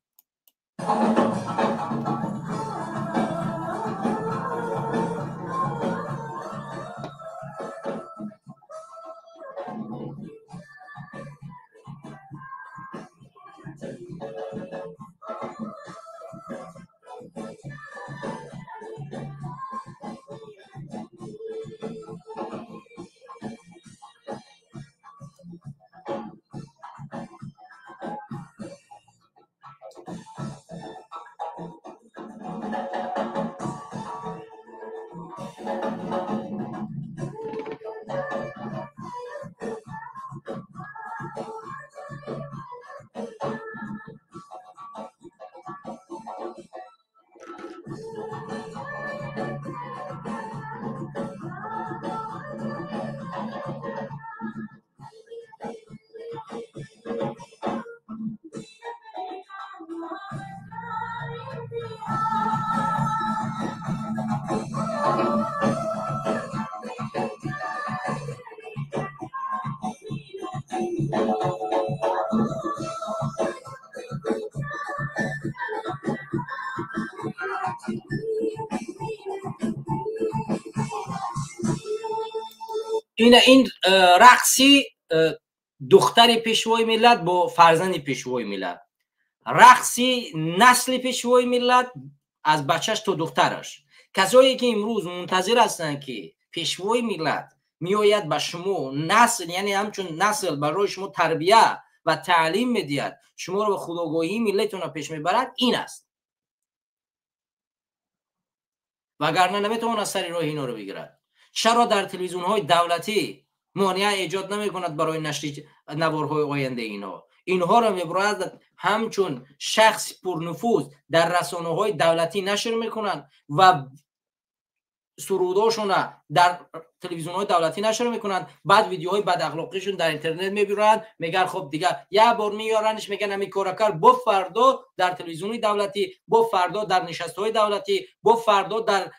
این رقصی دختر پیشوای ملت با فرزند پیشوای ملت، رقصی نسل پیشوای ملت از بچهش تا دخترش. کسایی که امروز منتظر هستند که پیشوای ملت میآید به شما نسل، یعنی همچون نسل برای شما تربیه و تعلیم میدید، شما رو به خودآگاهی ملتتون پیش میبرد، این است. وگرنه نمیتواند از سر راه اینا رو بگیرد. چرا در تلویزیون های دولتی مانع ایجاد نمی کند برای نشر نوارهای آینده اینها را میبراید همچون شخص پرنفوذ در رسانه های دولتی نشر میکنند و سروداشون در تلویزیون های دولتی نشر میکنند، بعد ویدیوهای بد اخلاقیشون در اینترنت میبرند، میگن خب دیگه یه بار میارنش، میگن همین کارا کرد، با فردا در تلویزیون دولتی، با فردا در نشست های دولتی، با فردا در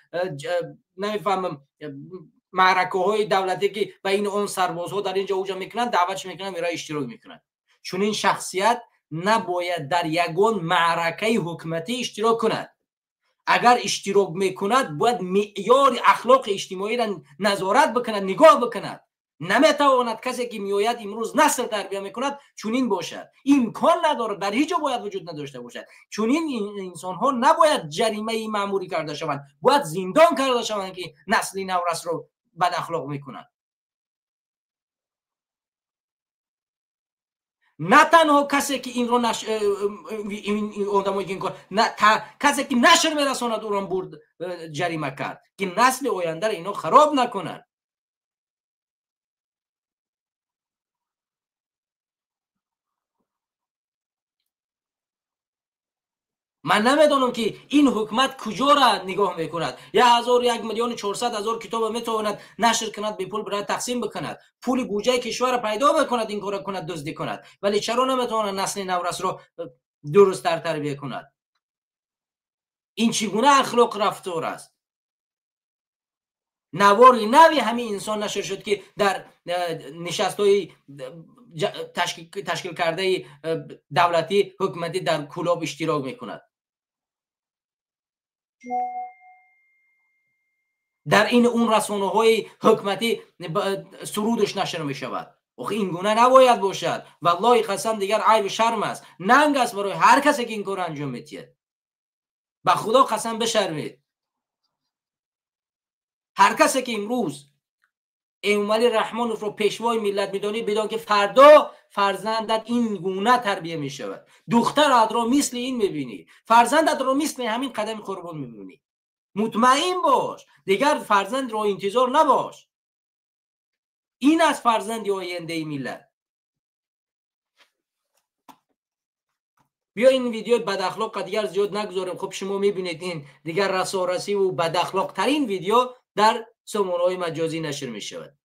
نمیفهمم معرکه های دولتی که بین اون سربازها در اینجا اوجا میکنن، دعوتش میکنن، میره اشتراک میکنن. چون این شخصیت نباید در یگان معرکه حکومتی اشتراک کند. اگر اشتراک میکند باید معیار اخلاق اجتماعی را نظارت بکند، نگاه بکند. نمیتواند کسی که میآید امروز نسل تربیت میکند چونین باشد. امکان نداره، در هیچ جا باید وجود نداشته باشد. چونین انسان ها نباید جریمه معمولی کرده شوند، باید زندان کرده شوند که نسل نورس رو بد اخلاق میکنند. نه تنها کسی که این رو این آدمایی که این کار کسی که نشر میرساند اون برد جریمه کرد که نسل آینده رو اینا خراب نکنن. من نمیدونم که این حکومت کجا را نگاه میکند. 1,000,000,400,000 کتاب میتواند نشر کند، به پول برای تقسیم بکند، پول بودجه کشور پیدا بکند، این کارا کند، دزدی کند، ولی چرا نمیتواند نسل نورس رو درست تربیت کند؟ این چگونه اخلاق رفتار است؟ نواری نوی همین انسان نشر شد که در نشست‌های تشکیل کرده دولتی حکومتی در کلاب اشتراک میکند. در این اون رسانه های حکومتی سرودش نشر می شود. این گونه نباید باشد. والله قسم دیگر عیب شرم است، ننگ است برای هر کسی که این کار انجام میدهد. به خدا قسم بشرمید. هر کسی که امروز امامعلی رحمانوف رو پیشوای ملت میدانی، بدان که فردا فرزندت این گونه تربیت می شود. دخترت رو مثل این میبینی، فرزندت رو مثل همین قدم قربان میبینی. مطمئن باش، دیگر فرزند رو انتظار نباش. این از فرزند آینده ملت. بیا این ویدیو بد اخلاق دیگر زیاد نگذاریم. خب شما میبینید این دیگر رسارسی و بد اخلاق ترین ویدیو در سامانه‌های مجازی نشر می شود.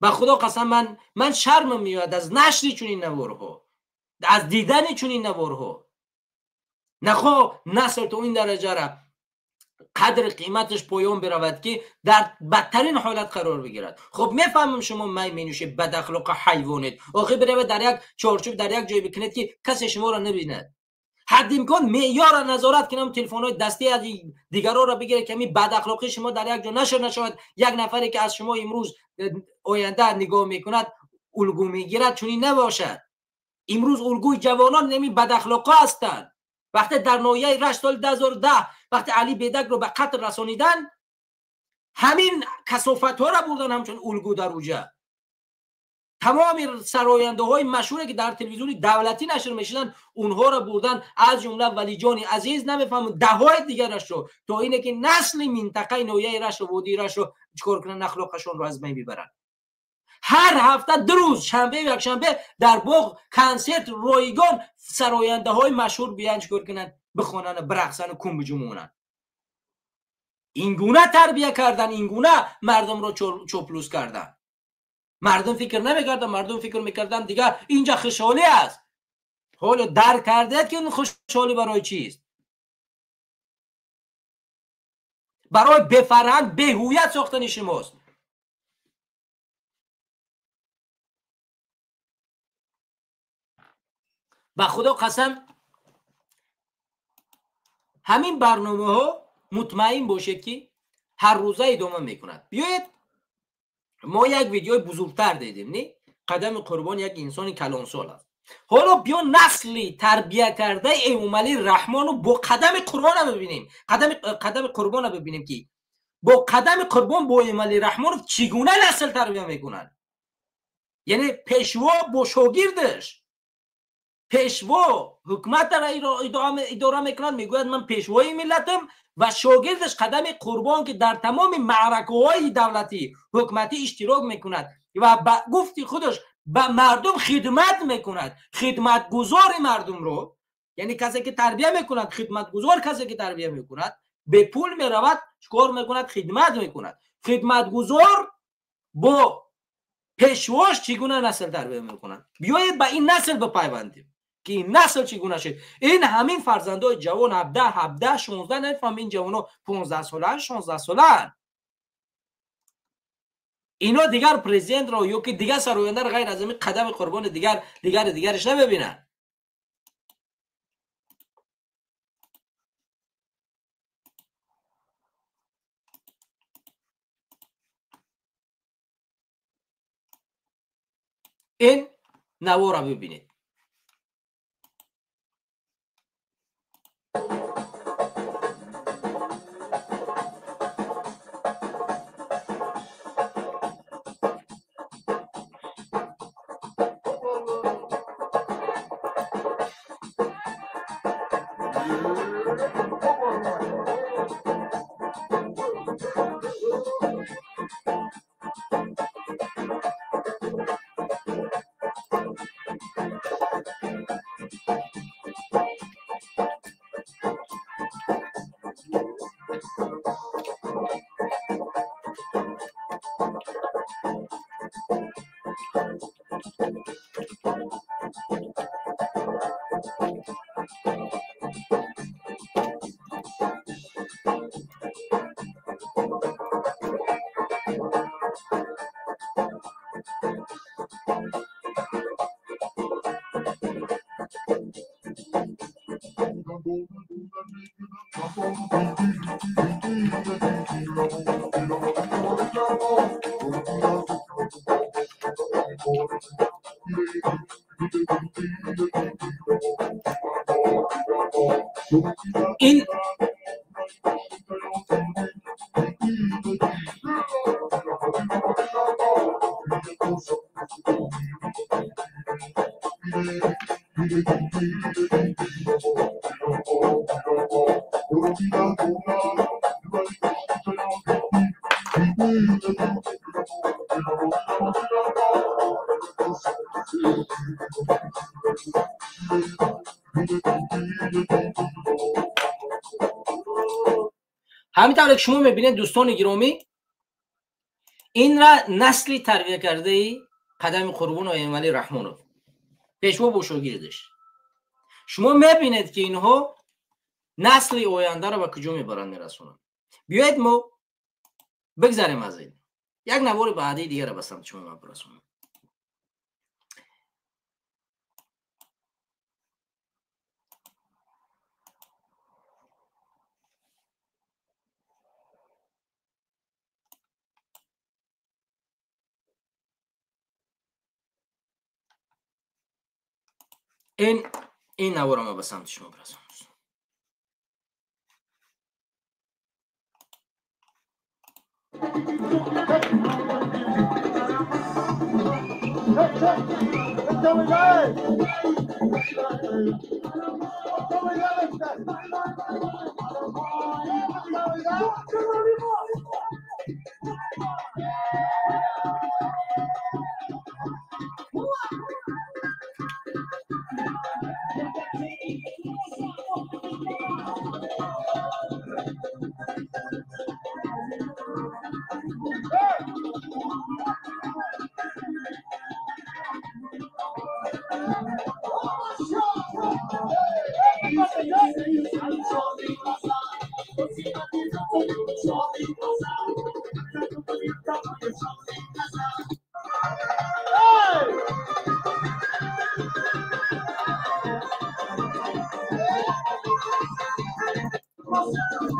به خدا قسم من شرمم میاد از نشر چنین نوارها، از دیدن چنین نوارها. نخو نسل تو این درجه را قدر قیمتش پایان برود که در بدترین حالت قرار بگیرد. خب میفهمم شما می نوشه بد اخلاق حیوانید، آخه برود در یک چارچوب در یک جای بکنید که کسی شما را نبیند. حد امکان معیار نظارت کنم، تلفن‌های دستی از دیگران را بگیره که می بد اخلاقی شما در یک جا نشر نشود. یک نفری که از شما امروز آینده نگاه میکند الگو میگیرد، چنین نباشد. امروز الگوی جوانان نمی بد اخلاقا هستند. وقتی در ناحیه رشت سال 2010 وقتی علی بیدک رو به قتل رسانیدن، همین کثافت ها را بردن همچون الگو در اوجه. تمام سراینده های مشهوری که در تلویزیون دولتی نشر میشدن اونها را بردن، از جمله ولی جان عزیز، نمیفهمم ده های دیگرش رو، تا اینه که نسل منطقه ناحیه رشت و وادی رشت رو چیکار کنن، اخلاقشون رو از بین میبرن. هر هفته 2 روز، شنبه و یکشنبه، در باغ کنسرت رایگان سراینده های مشهور بیان چیکار کنن، بخونن، برقصن و کم بجمونن. این گونه تربیت کردن، این گونه مردم رو چوپلوس کردن. مردم فکر نمیکردن، مردم فکر میکردن دیگه اینجا خوشحالی است. حالا درک کرده که اون خوشحالی برای چیست؟ برای بفرهنگ، به هویت ساختن شماست. به خدا قسم همین برنامه ها مطمئن باشید که هر روزه ادامه میکند. بیایید ما یک ویدیو بزرگتر دیدیم نه قدم قربان یک انسان کلانسال است. حالا بیا نسلی تربیت کرده امام علی رحمان رو با قدم قربان ببینیم، قدم قربان ببینیم که با قدم قربان با امام علی رحمان چگونه نسل تربیت میکنن. یعنی پیشوا با شاگردش، پیشوا حکومت را اداره میکنند، میگوید من پیشوای ملتم و شاگردش قدم قربان که در تمام معرکه‌های دولتی حکومتی اشتراک میکند و گفتی خودش به مردم خدمت میکند، خدمتگزار مردم رو، یعنی کسی که تربیت میکند، خدمتگزار کسی که تربیت میکند، به پول میرود کار میکند، خدمت میکند. خدمتگزار با پیشواش چگونه نسل تربیت میکنند. بیایید به این نسل بپیوندیم که این نسل چگونه شد. این همین فرزندای جوان 17 16 نفهم، این جوانا 15 سالن 16 سالن، اینا دیگر پرزیدنت را یا که دیگر سراینده را غیر از این قدم قربان دیگرش نبینن. این نوار را ببینید. این همینطور که شما میبینید دوستان گرامی، این را نسلی تربیت کرده قدم قربان و امام علی رحمانو پیشوا با شاگردش. شما میبینید که اینها نسل آینده را به کجا میبرند میرسونند. بیایید ما بگذاریم از این. یک نوار بعدی دیگه را به سمت شما برسونم. این نوار ما به سمت شما برسونم.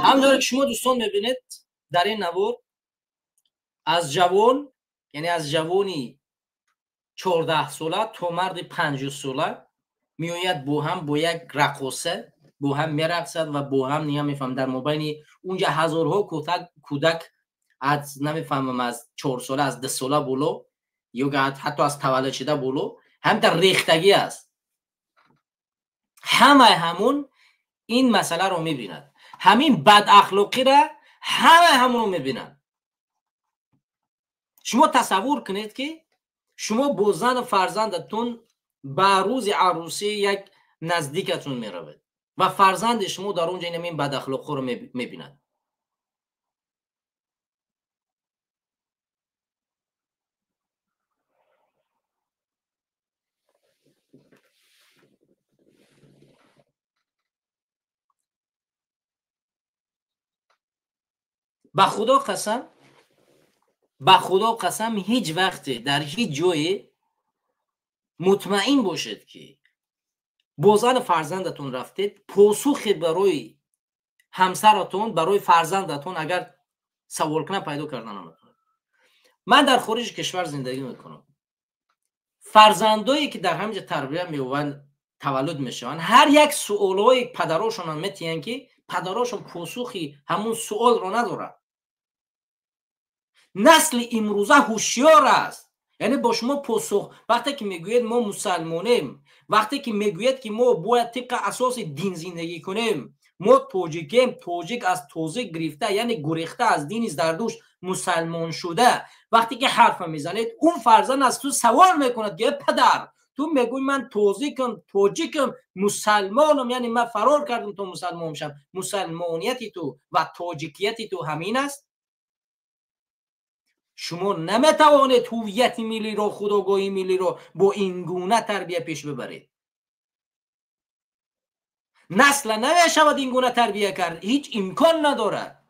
همونطور که شما دوستان میبینید در این نوار از جوان یعنی از جوانی 14 ساله تا مرد 50 ساله میآید با هم با یک رقاصه با هم میرقصد و با هم نمیفهم در مابین اونجا هزارها کودک از نمیفهمم از 4 ساله از 10 ساله بولو یا حتی از تولد شده بولو هم در ریختگی است. همون این مسئله رو میبیند، همین بد اخلاقی را همون رو میبینند. شما تصور کنید که شما با زن و فرزندتون به روز عروسی یک نزدیکتون میروید و فرزند شما در اونجا این بد اخلاقی رو میبیند. به خدا قسم هیچ وقت در هیچ جای مطمئن باشید که با زن فرزندتون رفتید پاسخی برای همسرتون برای فرزندتون اگر سوال کنه پیدا کردن نمیکنه. من در خارج کشور زندگی میکنم، فرزندایی که در همینجا تربیت میوان تولد میشن هر یک سوالای پدراشون میتین که پدراشون پاسخی همون سوال رو نداره. نسل امروزه هوشیار است، یعنی با شما پاسخ وقتی که میگوید ما مسلمانیم، وقتی که میگوید که ما باید طبق اساس دین زندگی کنیم، ما توجیکیم، توجیک از توزیک گرفته یعنی گریخته از دین زردوشت مسلمان شده، وقتی که حرف میزنید اون فرزند از تو سوال میکند که پدر تو میگوی من توجیکم مسلمانم، یعنی من فرار کردم تو مسلمان شم، مسلمانیتی تو و توجیکیتی تو همین است؟ شما نمیتوانید هویت ملی رو خودآگاهی ملی رو با این گونه تربیت پیش ببرید. نسل نمیشود این گونه تربیت کرد، هیچ امکان ندارد،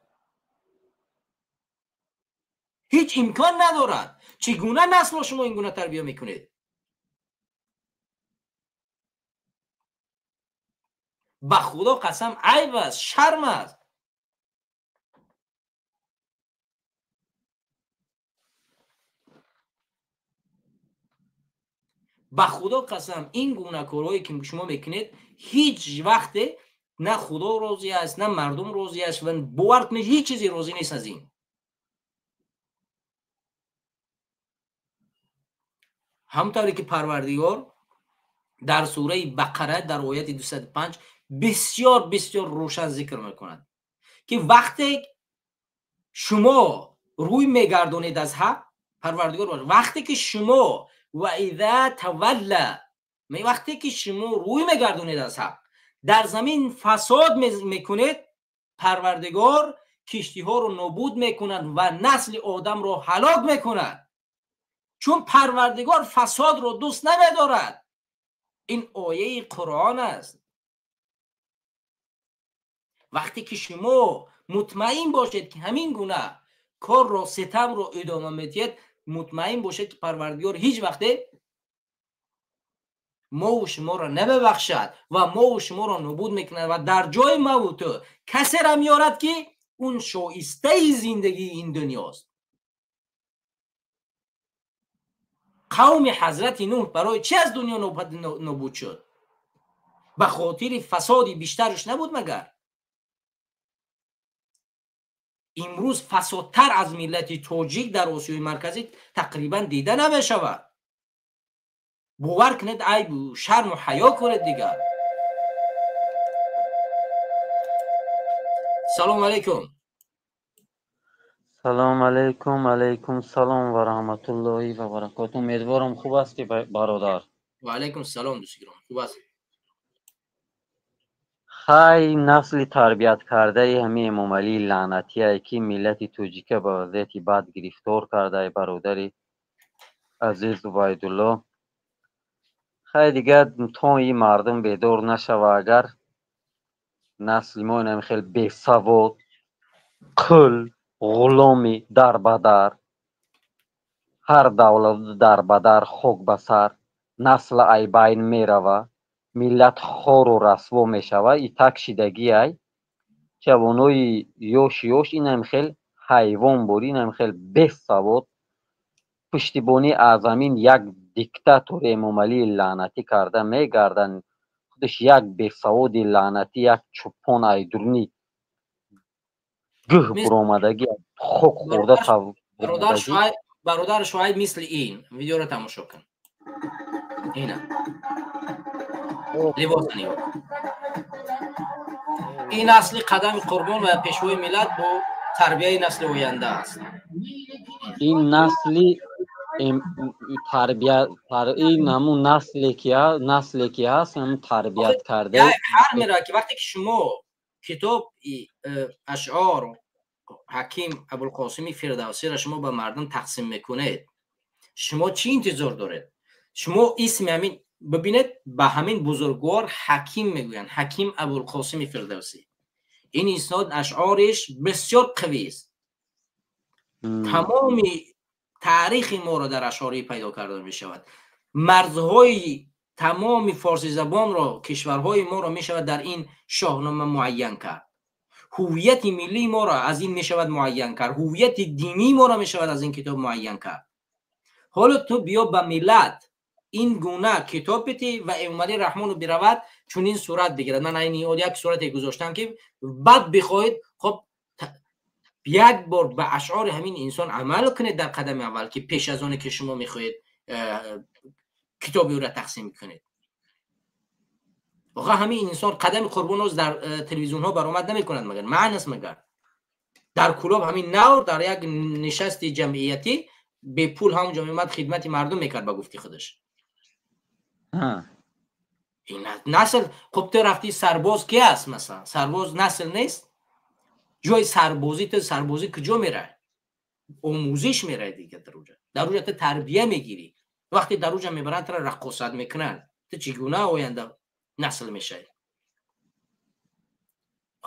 هیچ امکان ندارد. چگونه نسل شما این گونه تربیت میکنید؟ به خدا قسم عیب است، شرم است. به خدا قسم این گونه کارهایی که شما میکنید هیچ وقت نه خدا راضی است نه مردم راضی است و باور کنید هیچ چیزی راضی نیست از این. همونطوری که پروردگار در سوره بقره در آیت 205 بسیار بسیار روشن ذکر میکند که وقتی شما روی میگردونید از حق، پروردگار وقتی که شما و اذا تولا وقتی که شما روی میگردونید از حق در زمین فساد میکنید، پروردگار کشتی ها رو نابود میکند و نسل آدم رو هلاک میکند، چون پروردگار فساد رو دوست نمیدارد. این آیه قرآن است. وقتی که شما مطمئن باشید که همین گونه کار رو ستم رو ادامه میدید، مطمئن باشید که پروردگار هیچ وقت ما و شما رو نببخشد و ما و شما رو نابود میکنه و در جای موت کسی را میارد که اون شایسته زندگی این دنیاست. قوم حضرت نوح برای چه از دنیا نابود شد؟ به خاطر فسادی بیشترش نبود مگر؟ امروز فسادتر از ملت تاجیک در آسیای مرکزی تقریبا دیده نمیشود. باور کنید عیب و شرم و حیا کنید دیگر. سلام علیکم. سلام علیکم. علیکم سلام و رحمت الله و برکاته. امیدوارم خوب هستی برادر. و علیکم سلام دوست گرامی، خوب است؟ خی نسل تربیت کرده همین امام علی لعنتی که ملت توجیکه به وضعیت بد گرفتار کرده برادر عزیز عبیدالله. خی دیگه تا این مردم بیدار نشوه، اگر نسل ما اینم خیلی بیسواد قل غلامی در بدر، هر دولت در بدر خوک بسر، نسل ای بین می روه، ملت خور و رسوا می شوه. ای تکشیدگی ای جوانای یوش این هم خیلی حیوان بوری، این هم خیلی بیست سواد پشتیبانی از همین یک دیکتاتور امامعلی لعنتی کرده میگردن. خودش یک بیسواد لعنتی، یک چوپان ایدرونی گه برآمدگی خوک خورده برآمدگی. برادر شعیب مثل این ویدیو رو تماشا کن. اینا لباس نگاه. این اصلی قدم قربان و پیشوای ملت با تربیه نسل آینده است. این نسلی تربیت این همون نسلی که هست هم تربیت کرده. هر میره که وقتی که شما کتاب اشعار حکیم ابوالقاسم فردوسی را شما به مردم تقسیم میکنید، شما چی انتظار دارید؟ شما اسم همین ببینید، به همین بزرگوار حکیم میگویند، حکیم ابوالقاسم فردوسی. این اسناد اشعارش بسیار قوی است. تمام تاریخ ما را در اشعاری پیدا کرده می شود. مرزهای تمام فارسی زبان را، کشورهای ما را می شود در این شاهنامه معین کرد. هویت ملی ما را از این می شود معین کرد. هویت دینی ما را می شود از این کتاب معین کرد. حالا تو بیا به ملت این گونه کتاب بده و امامعلی رحمان رو برود چون این صورت بگیرد. من این یک صورتی گذاشتم که بعد بخواید خب یک بار به اشعار همین انسان عمل کنید در قدم اول که پیش از آن که شما میخواهید کتابی را تقسیم کنید. واقعا همین انسان قدم قربان روز در تلویزیون ها برآمد نمیکند، مگر معنی است؟ مگر در کلاب همین نور در یک نشست جمعیتی به پول همونجا میمد خدمت مردم میکرد به گفتی خودش. این نسل خب تو رفتی سرباز کی است؟ مثلا سرباز نسل نیست؟ جای سربازی تو سربازی کجا میره؟ آموزش میره دیگه. در اونجا تو تربیه میگیری. وقتی در اونجا میبرن تو رقاصت میکنن، تو چگونه آینده نسل میشه؟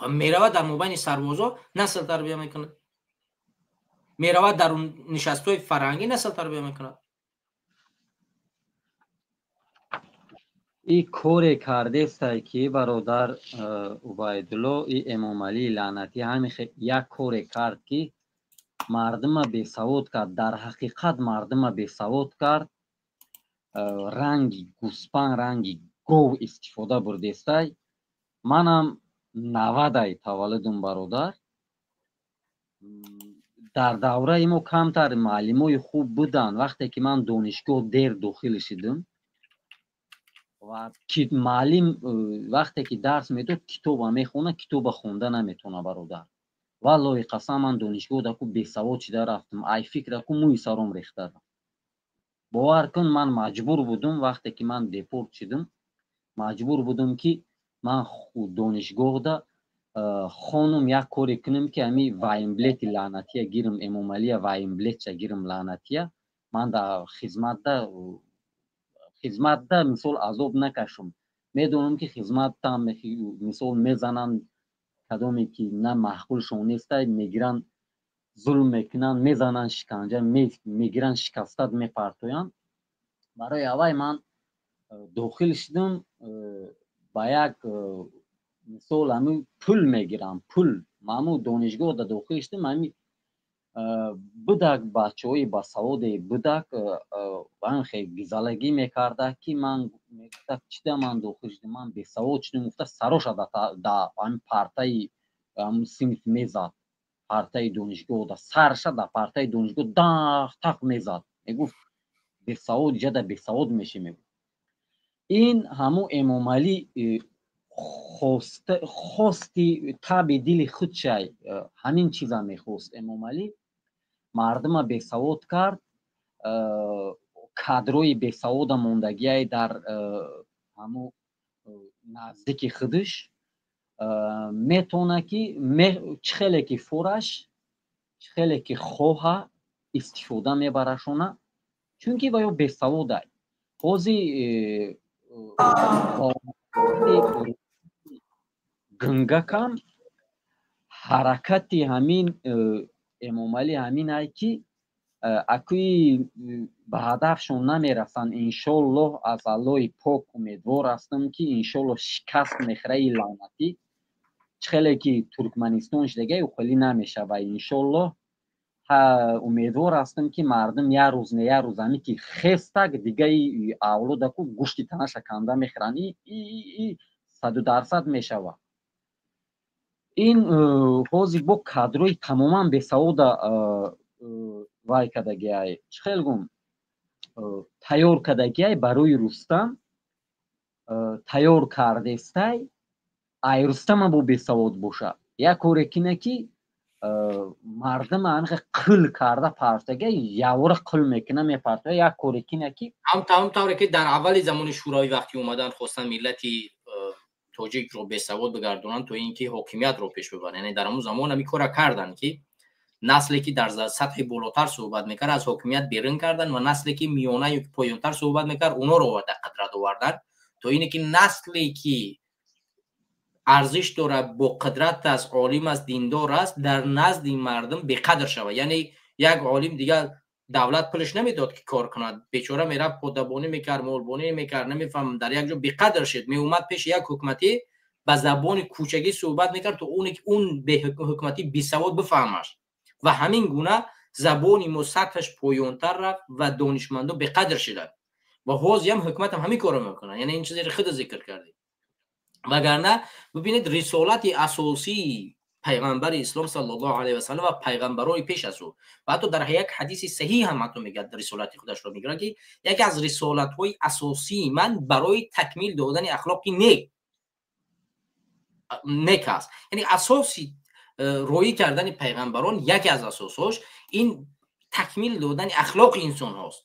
میرود در مابین سربازا نسل تربیه میکنه، میرود در اون نشستهای فرهنگی نسل تربیه میکنه. این کار کرده است که برادر عبیدالله این امامعلی لعنتی همین یک کار کرد که مردم بیسواد کرد. در حقیقت مردم بیسواد کرد. رنگی گوسپند، رنگی گو استفاده برده است. منم 90 تولدم برادر. در دوره ما کمتر معلمای خوب بودن. وقتی که من دانشگاه دیر داخل شدم و معلم وقتی که درس میداد کتاب میخونه، کتاب خونده نمیتونه برادر. والله قسم من دانشگاه دکو بیسواد شده رفتم. ای فکر کو موی سرم ریخته. باور کن من مجبور بودم وقتی که من دیپورت شدم مجبور بودم که من دانشگاه ده خانم یک کاری کنم که همی وایمبلت لعنتیه گیرم، امامعلی وایمبلت چه گیرم لعنتیه. من در خدمت ده مثال عذاب نکشم. میدونم که خدمت ده مثال میزنن کدامی که نه محقول شون نیست، میگیرن ظلم میکنن، میزنن شکنجه میگیرن، شکستد میپرتوین. برای اوای من داخل شدم با یک مثال همین پول میگیرم. پول مامو دانشگاه دا داخل شدم. همین بدک بچه های بسواد بدک من خیلی گزالگی میکرده که من میگفت چیده من داخل شدم، من بیسواد شدم. گفته سروش دا همین پارتای سینف میزد، پارتای دانشگاه دا سرش دا پارتای دانشگاه داخ تق میزد. میگفت بیسواد جدا بیسواد میشه. میگفت این همو امامعلی خواستی تابع دل خود شای همین چیزا میخواست. امامعلی مردم بیسواد کرد. کادروی بیسواد موندگی در همو نزدیک خودش میتونه که چخیلی که فورش چخیلی که خواه استفاده میبرشونه چون که باید بیسواد های خوزی گنگکم حرکتی همین امامعلی همین های که اکوی به هدفشون نمیرسن. انشالله از الله پاک امیدوار هستم که انشالله شکست میخوره این لعنتی. خیلی که ترکمنستانش دیگه خیلی نمیشه و انشالله امیدوار هستم که مردم یه روز نه یه روز همی که خستک دیگه اولو کو گوشت تنش کنده میخورن. ای 100% میشوه. این حوزی بو کادروی تماما بسعود وای کدگی چه خیلی گم تیار کدگی برای رستم تیار کرده استای ای رستم بو بسعود باشه. یک کوره کنه که مردم انقه قل کرده پرتگه یاور قل میکنه میپرته. یک کوره کنه که هم طوره که در اول زمان شورای وقتی اومدن خواستن ملتی توجیک رو بسواد بگردونن تو اینکه حاکمیت رو پیش ببرن. یعنی در اون زمان همی کار کردن که نسلی که در سطح بالاتر صحبت میکرد از حاکمیت بیرون کردن و نسلی که میانه یا پایینتر صحبت میکرد اونا رو در قدرت آوردن تو اینه که نسلی که ارزش داره با قدرت از عالم از دیندار است در نزد این مردم بقدر شود. یعنی یک عالم دیگه دولت پلش نمیداد که کار کند، بیچاره میرفت خودبانی میکرد، مولبانی میکرد، نمیفهم در یک جا بقدر شد، می اومد پیش یک حکومتی به زبان کوچگی صحبت میکرد تو اون به حکومتی بی سواد بفهمش و همین گونه زبانی مسطحش پایینتر رفت و دانشمندا بقدر شدن و حوزی هم حکومت هم همین کارو میکنن. یعنی این چیزی رو خود ذکر کردیم. وگرنه ببینید رسالت اساسی پیغمبر اسلام صلی الله علیه و سلم و پیغمبرای پیش از او و حتی در یک حدیث صحیح هم حتی میگه رسالت خودش رو میگه که یکی از رسالت های اساسی من برای تکمیل دادن اخلاقی نیک است. یعنی اساسی روی کردن پیغمبران یکی از اساساش این تکمیل دادن اخلاق انسان هاست.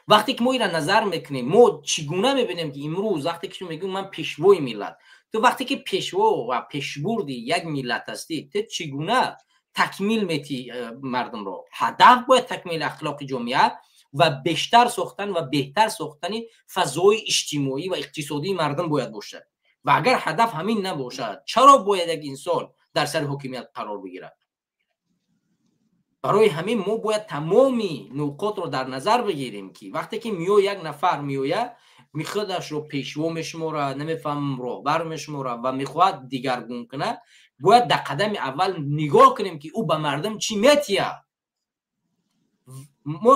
وقتی که ما این نظر میکنیم ما چگونه میبینیم که امروز وقتی که میگیم من پیشوای ملت، تو وقتی که پیشوا و پیشبردی یک ملت هستی تو چگونه تکمیل میتی مردم رو؟ هدف باید تکمیل اخلاق جامعه و بیشتر ساختن و بهتر ساختن فضای اجتماعی و اقتصادی مردم باید باشه و اگر هدف همین نباشد چرا باید یک انسان در سر حکومت قرار بگیرد؟ برای همین ما باید تمامی نکات رو در نظر بگیریم که وقتی که یک نفر میویه میخوادش رو پیشوا میشموره، نمیفهم رهبر میشموره و میخواد دیگرگون کنه، باید در قدم اول نگاه کنیم که او به مردم چی میتیه.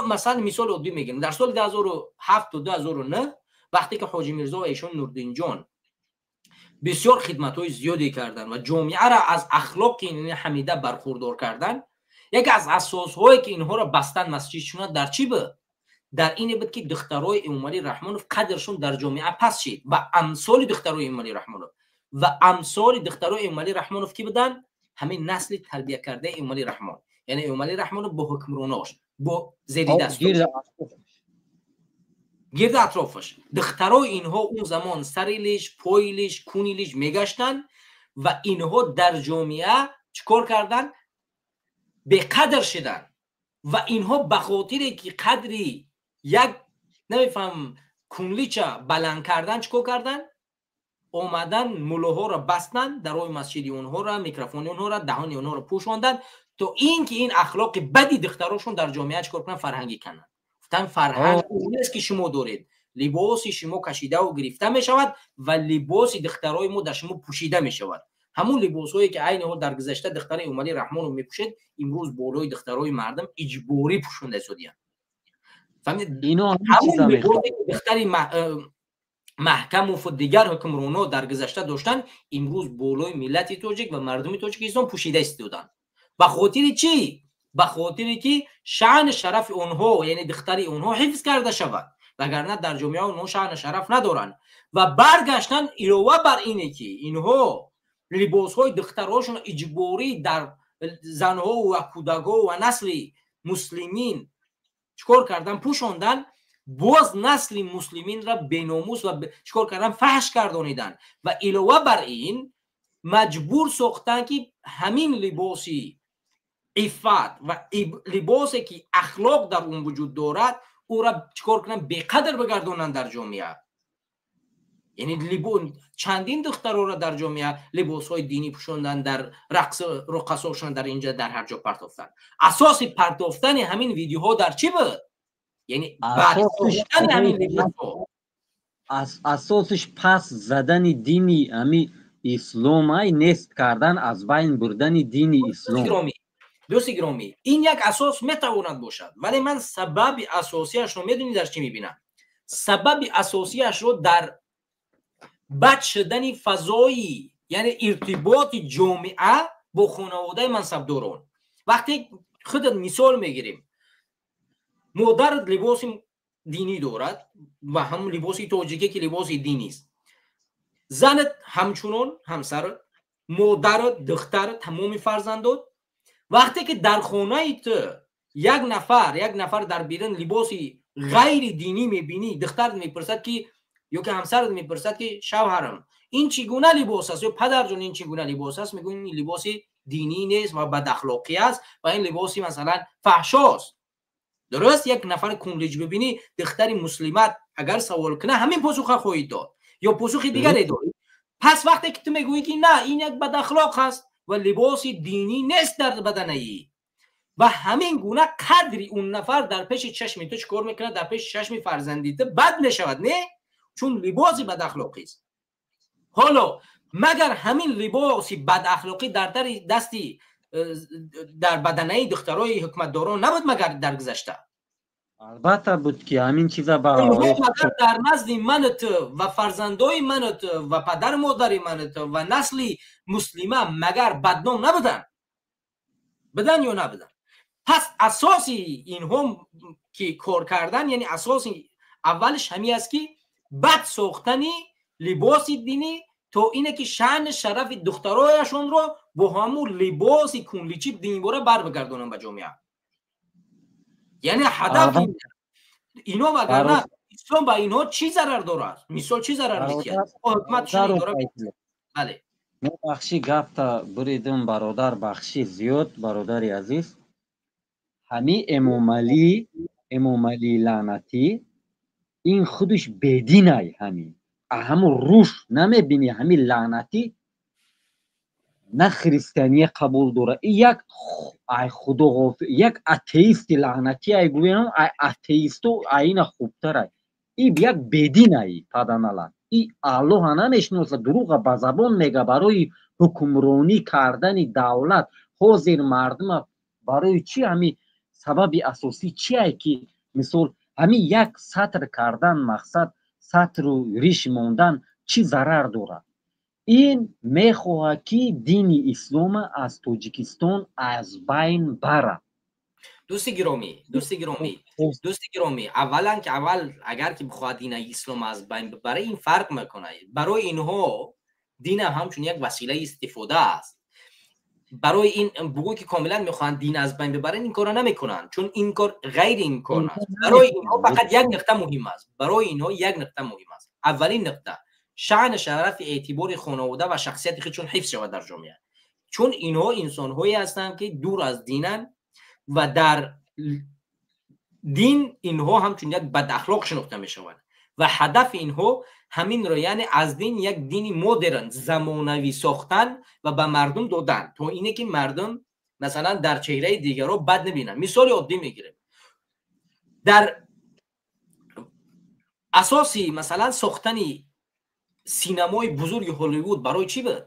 مثلا مثال عادی میگیم در سال 2007 و 2009 وقتی که حاجی میرزا و ایشون نوردین جان بسیار خدمت‌های زیادی کردن و جامعه را از اخلاق این حمیده برخوردار کردن، یکی از اساس‌هایی که اینها را بستن مسجدشون در چی بود؟ در این بود که دخترای امام رحمانوف قدرشون در جامعه پس شد و امثال دخترای امام رحمانوف و امثال دخترای امام رحمانوف کی بودن؟ همین نسل تربیت کرده امام رحمان. یعنی امام رحمانوف با حکمراناش با زیدی دستاش گرد اطرافش دخترای اینها اون زمان سریلش پایلش کونیلش میگشتن و اینها در جامعه چیکار کردن؟ به قدر شدن و اینها به خاطر که قدری یک نمیفهم کونلیچه بلند کردن چیکار کردن؟ اومدن ملاها را بستن درای مسجد اونها را، میکروفون اونها را، دهان اونها را پوشاندن تا اینکه این اخلاق بدی دختراشون در جامعه چیکار کنن؟ فرهنگی کنن. گفتن فرهنگ اون است که شما دارید، لباس شما کشیده و گرفته می شود و لباس دخترای ما در شما پوشیده می شود. همون لباسایی که عین ها در گذشته دختر امام رحمان رو میپوشید امروز بالای دخترای مردم اجباری پوشونده شدن. فهمید؟ اینا همون لباسی که دختری محکم و دیگر حکمران‌ها در گذشته داشتن امروز بالای ملت تاجیک و مردم تاجیکستان پوشیده استودن. به خاطر چی؟ به خاطر که شأن شرف اونها یعنی دختر اونها حفظ کرده شود وگرنه در جامعه اونها شأن شرف ندارن و برگشتن علاوه بر اینه که اینها لباس‌های دخترهاشون اجباری در زنها و کودک‌ها و نسل مسلمین چیکار کردن؟ پوشوندن. باز نسل مسلمین را بیناموس و چیکار کردن؟ فحش گردانیدن و علاوه بر این مجبور ساختن که همین لباسی عفت و لباسی که اخلاق در اون وجود دارد او را چیکار کنن؟ بی‌قدر بگردانن در جامعه. یعنی چندین دخترها را در جامعه لباس‌های دینی پوشوندن، در رقصاشون در اینجا در هر جا پرتافتن. اساس پرتافتن همین ویدیوها در چی بود؟ یعنی برداشتن همین لباس‌ها اساسش پس زدن دینی اسلام های نیست کردن، از بین بردن دین اسلام. دوست گرامی این یک اساس میتواند باشد، ولی من سبب اساسیش رو میدونید در چی میبینم؟ سبب اساسیش رو در بد شدن فضایی، یعنی ارتباط جامعه با خانواده منصبداران. وقتی خودت مثال میگیریم، مادر لباس دینی دارد و هم لباس تاجیکی که لباس دینی است، زنت همچنان همسر، مادر، دختر، تمام فرزندات. وقتی که در خانه تو یک نفر در بیرون لباسی غیر دینی میبینی، دختر میپرسد که یا که همسر میپرسد که شوهرم این چگونه لباس است، یا پدر جون این چگونه لباس است، میگن این لباس دینی نیست و بد اخلاقی است و این لباسی مثلا فحشاست. درست؟ یک نفر کونلج ببینی دختری مسلمت اگر سوال کنه همین پاسخ خواهید داد یا پاسخ دیگری داد. پس وقتی که تو میگویی که نه این یک بد اخلاق است و لباس دینی نیست در بدن ای، و همین گونه قدری اون نفر در پیش چشم تو چیکار میکنه؟ در پیش چشم فرزندی تو بد میشود، نه؟ چون لباس بد اخلاقی است. حالا مگر همین لباس بد اخلاقی در دستی در بدنه دخترای حکمتداران نبود مگر در گذشته؟ البته بود که همین چیزا به در نزد منت و فرزندای منت و پدر مادر منت و نسل مسلمه مگر بدنام نبودن؟ بدن یا نبودن؟ پس اساسی اینها که کار کردن، یعنی اساسی اولش همین است که بد ساختنی لباس دینی تا اینه که شأن شرف دخترایشون رو با همون لباس کونلیچی دینی باره بر بگردونن به جامعه. یعنی هدف اینا وگرنه اسلام با اینها چی ضرر داره؟ مثال چی ضرر میتید؟ حکمت شنی داره؟ بله بخشی گفت بریدم برادر، بخشی زیاد برادری عزیز. همی امام علی لعنتی این خودش بدینه، همون روش نمیبینی همین لعنتی نه خریستانی قبول داره. یک خدا غافل، یک اتئیست لعنتی ای گویم ای اتئیستو این خوبتره. این یک بدینه پدنالا این الله نمیشناسه، دروغ به زبان میگه برای حکمرانی کردن دولت حاضر مردم. برای چی؟ همین سبب اساسی چیه که مثال همین یک سطر کردن مقصد سطر رو ریش موندن چی ضرر داره؟ این میخواه که دین اسلام از تاجیکستان از بین بره. دوست گرامی اولا که اول اگر که بخواد دین اسلام از بین ببره این فرق میکنه. برای اینها دین همچون یک وسیله استفاده است. برای این بگو که کاملا میخوان دین از بین ببرن این کارو نمیکنن، چون این کار غیر امکان است. برای اینها فقط یک نقطه مهم است. اولین نقطه شأن شرف اعتبار خانواده و شخصیت خودشون حفظ شود در جامعه، چون اینها انسان‌هایی هستند که دور از دینن و در دین اینها همچون یک بد اخلاق شناخته میشوند و هدف اینها همین رو، یعنی از دین یک دینی مدرن زمانوی ساختن و به مردم دادن تا اینه که مردم مثلا در چهره دیگر رو بد نبینن. مثال عادی میگیریم، در اساسی مثلا ساختنی سینمای بزرگ هالیوود برای چی بود؟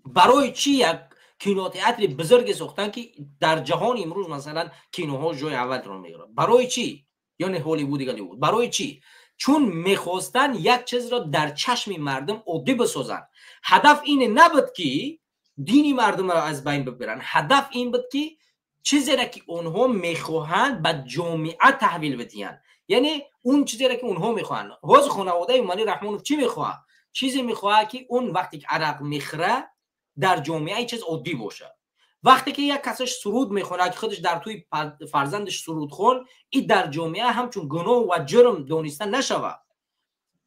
برای چی یک کینوتئاتر بزرگ ساختن که در جهان امروز مثلا کینوها جای اول رو میگیره؟ برای چی؟ یعنی هالیوود برای چی؟ چون میخواستن یک چیز را در چشم مردم عادی بسازن. هدف این نبود که دینی مردم را از بین ببرن، هدف این بود که چیزی را که اونها میخواهند به جامعه تحویل بدین. یعنی اون چیزی را که اونها میخواهند. حاضر خانواده امام علی رحمانوف چی میخواه؟ چیزی میخواه که اون وقتی که عرق میخره در جامعه چیز عادی باشه. وقتی که یک کسش سرود میخونه که خودش در توی فرزندش سرود خون، این در جامعه همچون گناه و جرم دانسته نشوه.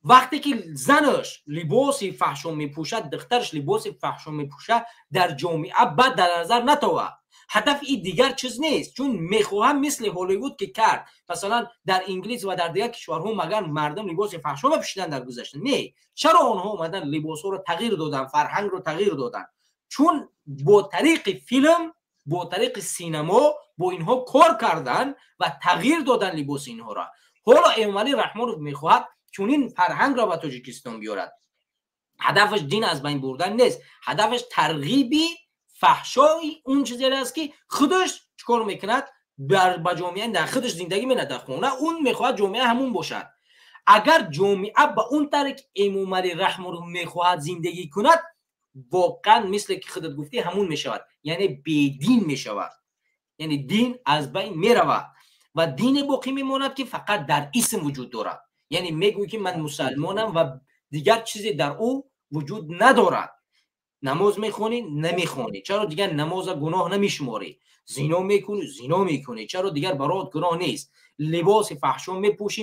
وقتی که زنش لباس فحشا میپوشد، دخترش لباس فحشا میپوشه، در جامعه بد در نظر نتوه. هدف این دیگر چیز نیست، چون میخواهم مثل هالیوود که کرد مثلا در انگلیس و در دیگر کشورها مگر مردم لباس فحشا بپوشیدن در گذشته؟ نه. چرا آنها اومدن لباس رو تغییر دادن، فرهنگ رو تغییر دادن؟ چون با طریق فیلم، با طریق سینما با اینها کار کردن و تغییر دادن لباس اینها را. حالا امام علی رحمانوف میخواهد چون این فرهنگ را به تاجیکستان بیارد. هدفش دین از بین بردن نیست، هدفش ترغیبی فحشای اون چیزی است که خودش چیکار میکند با جامعه در خودش زندگی میکنه در خونه، اون میخواد جامعه همون باشد. اگر جامعه به اون طریق امام علی رحمه الله میخواهد زندگی کند، واقعا مثل که خودت گفتی همون میشود، یعنی بیدین میشود، یعنی دین از بین میرود و دین باقی میماند که فقط در اسم وجود دارد. یعنی میگویی که من مسلمانم و دیگر چیزی در او وجود ندارد. نماز میخونی نمیخونی، چرا دیگر نماز گناه نمیشماری؟ زنا میکنی زنا میکنی، چرا دیگر برات گناه نیست؟ لباس فحشا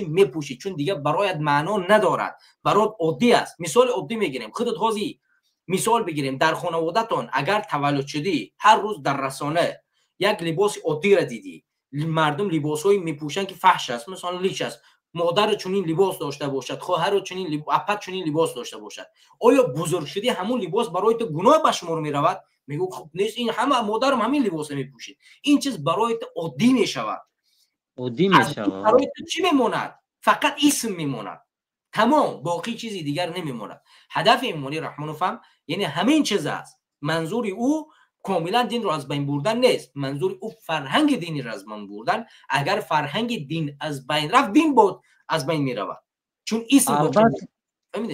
میپوشی چون دیگر برایت معنا ندارد، برات عادی است. مثال عادی میگیریم، خودت حاضی مثال بگیریم، در خانوادهتون اگر تولد شدی هر روز در رسانه یک لباس عادی را دیدی، مردم لباسایی میپوشن که فحش است، مثلا لیچ است، مادر چنین لباس داشته باشد، خواهر چنین اپت چنین لباس داشته باشد، آیا بزرگ شدی همون لباس برای تو گناه به شمار می رود؟ میگو خب نیست، این همه مادرم همین لباس میپوشید، این چیز برای تو عادی می شود. عادی می شود. برای تو چی میموند؟ فقط اسم میموند، تمام، باقی چیزی دیگر نمیموند. هدف امام علی رحمه الله فهم یعنی همین چیز است. منظور او کاملا دین رو از بین بردن نیست، منظور او فرهنگ دینی رو از بین بردن. اگر فرهنگ دین از بین رفت، دین بود از بین می رود، چون اسم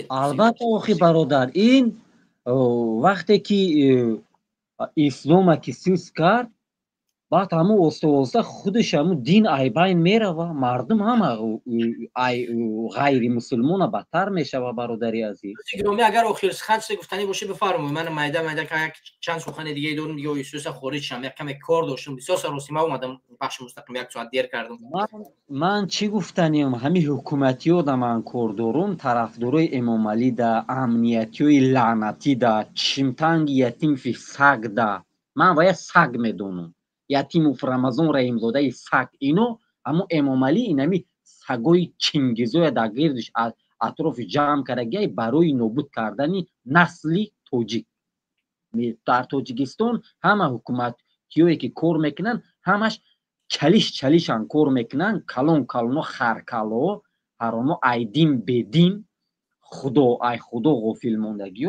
البته آخی برادر، این وقتی که اسلام که سوز کرد، بعد همون واسه خودش همون دین ای بین میره و مردم هم غیر مسلمان بدتر میشه. و برادری عزیز گرامی، اگر آخر سخن چیزی گفتنی باشه بفرمایید. من میده که چند سخن دیگه دارم دیگه، اساسا خارج شم، یک کم کار داشتم، بسیار سراسیمه اومدم، بخش مستقیم یک ساعت دیر کردم. من چی گفتنیم، همین حکومتی ها دا من کار دارم، طرفدارای امام علی دا، امنیتی های لعنتی دا، چیمتنگ یتیم فی سگ دا، من باید سگ میدونم، یتیم و رمضان رحیم زاده سگ، اینو اما امام علی اینمی سگای چنگیزای دا گردش اطراف جمع کرده برای نابود کردن نسلی توجیک. در توجیکستان همه حکومتیایی که کار میکنن همش چلیش هم کار میکنن، کلون خرکلو هرانو ایدین بدین خدا ای خدا غافل موندگی.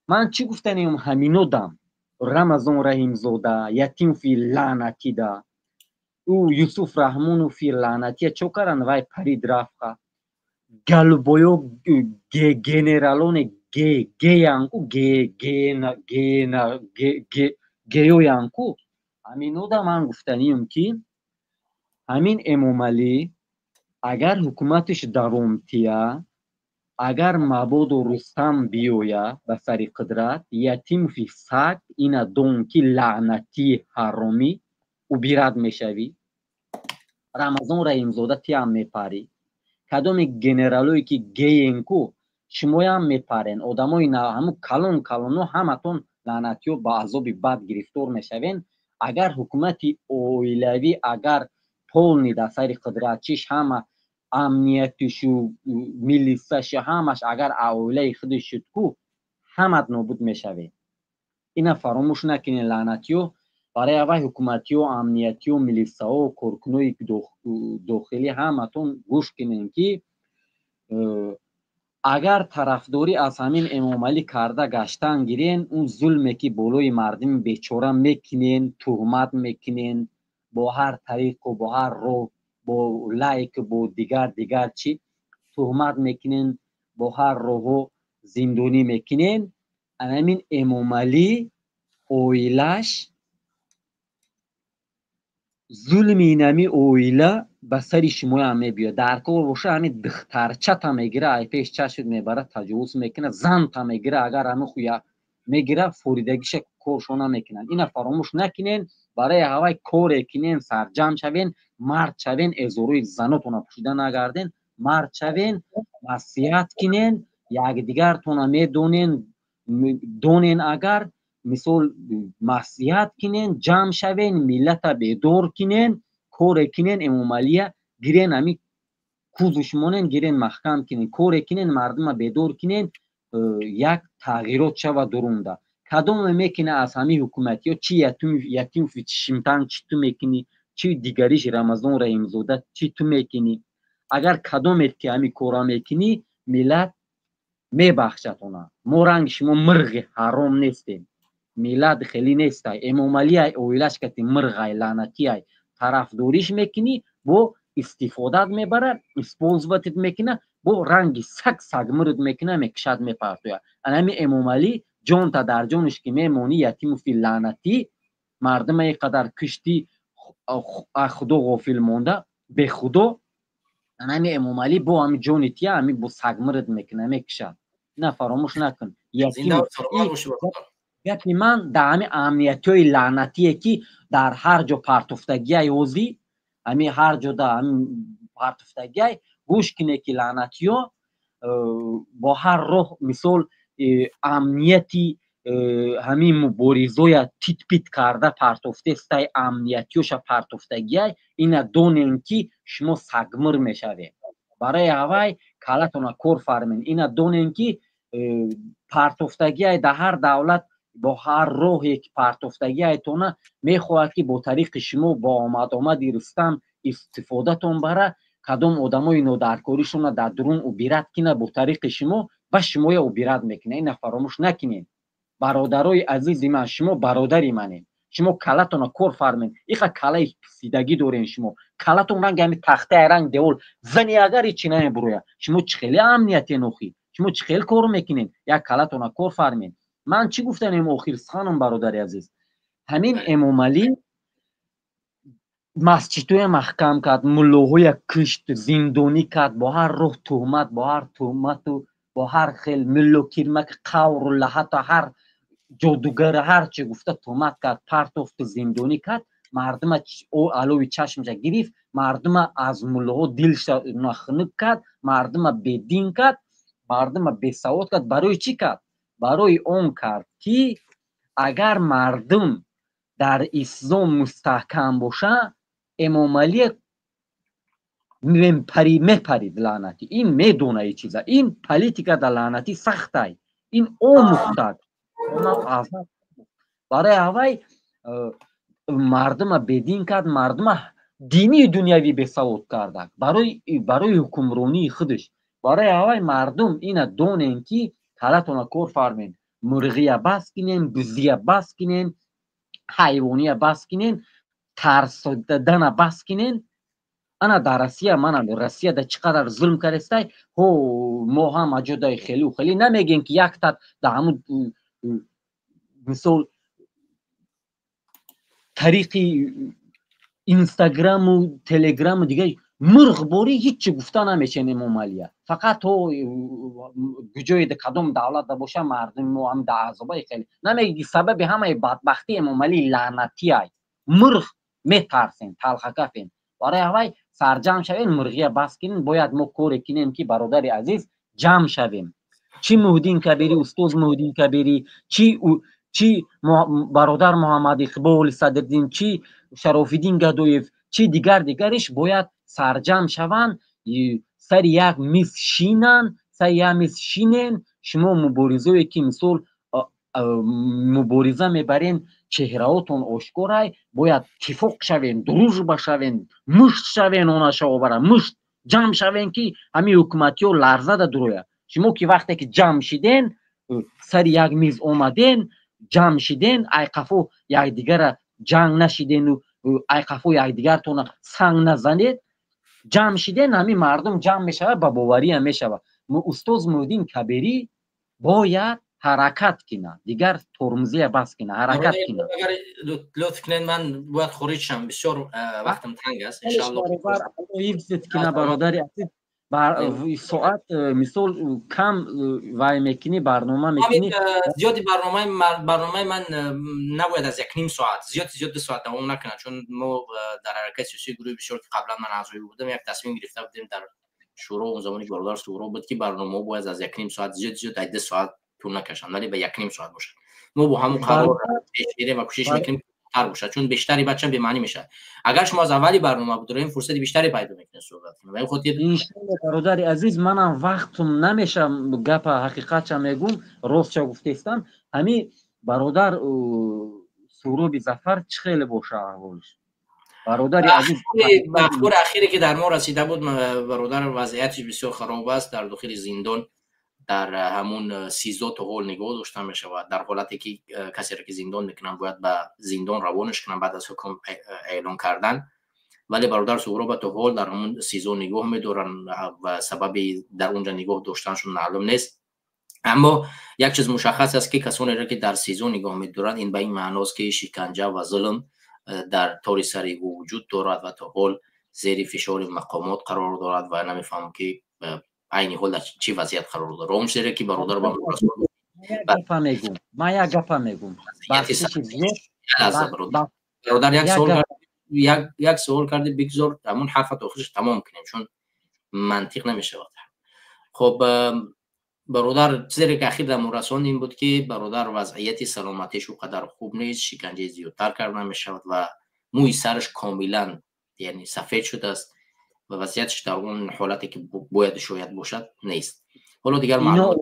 من چی گفتنیم همینو دم رمضان رحیم زاده یتیم فی لعنتی دا، او یوسف رحمون فی لعنتی چو کرن وای پرید رفقه گلبویو گنرالون گیانکو گیویانکو. همینو دا من گفتنیم که همین امام علی اگر حکومتش دوامتیه، اگر مباد و رستم بیویه به سر قدرت، یتیم فی سگ اینا دونکی لعنتی حرامی او بیرد میشوی، رمضان رحیم زاده تی هم میپری، کدام گنرالوی که گینکو شما هم میپرین، آدمای همون کلون همتون لعنتیو با عذاب بد گرفتار میشوین. اگر حکومت اویلوی اگر پولنی در سر قدرت چیش همه امنیتش و میلیسش همش اگر اویله خودش شد کو همت نابود میشوین. اینا فراموش نکنین لعنتیو برای اول حکومتی و امنیتی و میلیسا و کارکنای داخلی همتون گوش کنین که اگر طرفداری از همین امام علی کرده گشتن گیرین، اون ظلمی که بالای مردم بیچاره میکنین، تهمت میکنین با هر طریق و با هر رو، با لایک با دیگر چی تهمت میکنین، با هر رو زندانی میکنین. همین امام علی اویلش ظلمی نمی اویله به سری شما هم میبیاد، در کار باشه همین دخترچه تا میگیره ای پیش چشت میبره تجاوز میکنه، زن تا میگیره اگر همین خویا میگیره فوریدگیش کارشونه میکنن. اینا فراموش نکنین، برای هوای کار کنین سرجم شوین، مرد شوین، ازوروی زناتون پوشیده نگردین، مرد شوین، نصیحت کنین، یک دیگر تون میدونین اگر مثال مسیحت کنین، جمع شوین، ملت بیدار کنین، کار کنین، امام علیه گیرین همی کوزشمونین گیرین محکم کنین، کار کنین، مردم بیدار کنین، یک تغییرات شود درونده. کدام میکنه از همی حکومتی ها چی یتیم فی شیمتن چی تو میکنی، چی دیگریش رمضان رحیم زاده چی تو میکنی؟ اگر کدامت که همی کارا میکنی ملت میبخشتونه. ما رنگ شما مرغ حرام نیستیم. میلاد خیلی نیست. امام علی اویلش که مرغای لعنتی طرفداریش میکنی با استفاده میبره اسپانسورت میکنه با رنگ سگ مرد میکنه میکشد میپرتوه. همین امام علی جان تا در جانش که میمونی یتیم فی لعنتی مردم اینقدر کشتی خدا غافل مونده به خدا. همین امام علی با همین جانتی همین با سگ مرد میکنه میکشد. نه فراموش نکن یتیم. گپی من در همین امنیتی لعنتیه که در هر جا پرتفتگی اوزی همین هر جا در همین پرتفتگی گوش کنه که لعنتی ها با هر راه مثال امنیتی همین مبارزوی تیت پیت کرده پرتفته استای امنیتیوش پرتفتگی اینا دونین که شما سگمر میشوید. برای هوای کلتون کور فرمین اینا دونین که پرتفتگی در هر دولت با هر راهی که پرتفتگی ایتونه میخواهد که با طریق شما با آمدی رستم استفاده تون بره کدام آدمای نادرکاریشون در درون اوبیرت کنه با طریق شما و شما اوبیرت میکنه. این فراموش نکنین برادرای عزیز من، شما برادری منین، شما کلتون کور فرمین ایخه کله سیدگی دارین، شما کلتون رنگ همی تخته رنگ دیول زنی اگر چی نمیبروه شما چه خیلی امنیتی نوخی شما چه خیلی کار میکنین یک کلتون کور فرمین. من چی گفتم امام آخر خانم برادر عزیز همین امام علی مسجدوی محکم کرد ملوهای کشت زندانی کرد با هر روح تهمت و با هر خیل ملو کرمک قور و لحت هر جادوگر هر چی گفته تهمت کرد پرتفت زندانی کرد. مردم او علوی چشمش گرفت، مردم از ملوها دلش نخنک کرد، مردم بدین کرد، مردم بسواد کرد. برای چی کرد؟ برای اون کرد که اگر مردم در اسلام مستحکم باشه امام علی میپرید لعنتی. این میدونه ای چیزه، این پلیتیکا در لعنتی سخته، این آموختد. برای هوای مردم بدین کرد، مردم دینی دنیاوی بسواد کرده برای حکمرانی خودش. برای هوای مردم این دونین که حالتون کور فرمین مرغی بس کنین، بزی بس کنین، حیوانی بس کنین، ترس دادن بس کنین. انا در روسیه روسیه در چقدر ظلم کرده هو ما هم اجودای خیلی نمیگین که یک تا در همون مثال طریقی اینستاگرام و تلگرام و دیگه مرغ باری هیچ گفته نمیشه امام علیه. فقط هو گجای ده کدام دولت ده باشه مردم ما هم در عذابای خیلی نمیگی سبب همه بدبختی امام علی لعنتی های مرغ میترسین تلخه کفین. برای هوای سرجم شوین مرغی بس کنین. باید ما کار کنیم که برادر عزیز جمع شویم. چی مهدین کبیری استاد مهدین کبیری، چی برادر محمد اقبال صدرالدین، چی شرافالدین گدویف، چی دیگرش باید سرجم شوند سر یک میز شینن. شما مبارزه که مثال مبارزه میبرین چهرهاتون آشکاره باید اتفاق شوین، دروژ بشوین، مشت شوین، اونا شو برن مشت جمع شوین که همین حکومتی ها لرزه ده درویه. شما که وقتی که جمع شدین سر یک میز اومدین جمع شدین ایقفو یک دیگر جنگ نشدین و ایقفو یک دیگر تون سنگ نزنید جمع شدین همین مردم جمع میشه با باوری هم میشه. استاد مهدین کبیری باید حرکت کنه دیگر ترمزی بس کنه حرکت کنه. اگر لطف کنین من باید خارج شم بسیار وقتم تنگ است. ان شاء الله حفظت کنه برادر عزیز. ساعت مثال کم وای میکنی برنامه میکنی زیادی برنامه من نباید از 1.5 ساعت زیاد 2 ساعت دوام نکنه چون ما در حرکت سیاسی گروه بسیار که قبلا من اعضای بودم یک تصمیم گرفته بودیم در شورا اون زمانی که برادر شورا بود که برنامه باید از 1.5 ساعت زیاد 2 ساعت طول نکشن ولی به 1.5 ساعت باشه. ما با همون قرار پیش و کوشش میکنیم تر باشه چون بیشتری بچه به معنی میشه. اگر شما از اولی برنامه بودین فرصت بیشتری پیدا میکنید صحبت کنید. ولی خودت ان شاء الله برادر عزیز منم وقتم نمیشه گپ حقیقت میگم راست گفتم. همین برادر سروب ظفر چه خیلی باشه احوالش برادر عزیز. اخبار اخیری که در ما رسیده بود برادر وضعیتش بسیار خراب است در داخل زندان در همون 13 هول نگاه داشته می شود، در حالتی که کسی را که زندان میکنن باید به زندان روانش کنن بعد از حکم اعلان کردن، ولی برادر سهراب به هول در همون 13 نگاه میدارن و سببی در اونجا نگاه داشتنشون معلوم نیست. اما یک چیز مشخص است که کسانی را که در 13 نگاه میدارن این به این معناست که شکنجه و ظلم در طور سریع وجود دارد و تا حال زیر فشار مقامات قرار دارد و نمیفهمم که عین حال چی وضعیت قرار داره. اون چیزی که برادر با ما یک گپ میگم برادر یک سوال کرده بگذار همون حرف آخرش تمام کنیم چون منطق نمیشه. خب برادر چیزی که اخیر در رساند این بود که برادر وضعیت سلامتیش اونقدر خوب نیست، شکنجه زیادتر کرده میشود و موی سرش کاملا یعنی سفید شده است و وضعیتش در اون حالتی که باید شاید باشد نیست. حالا دیگر معلومات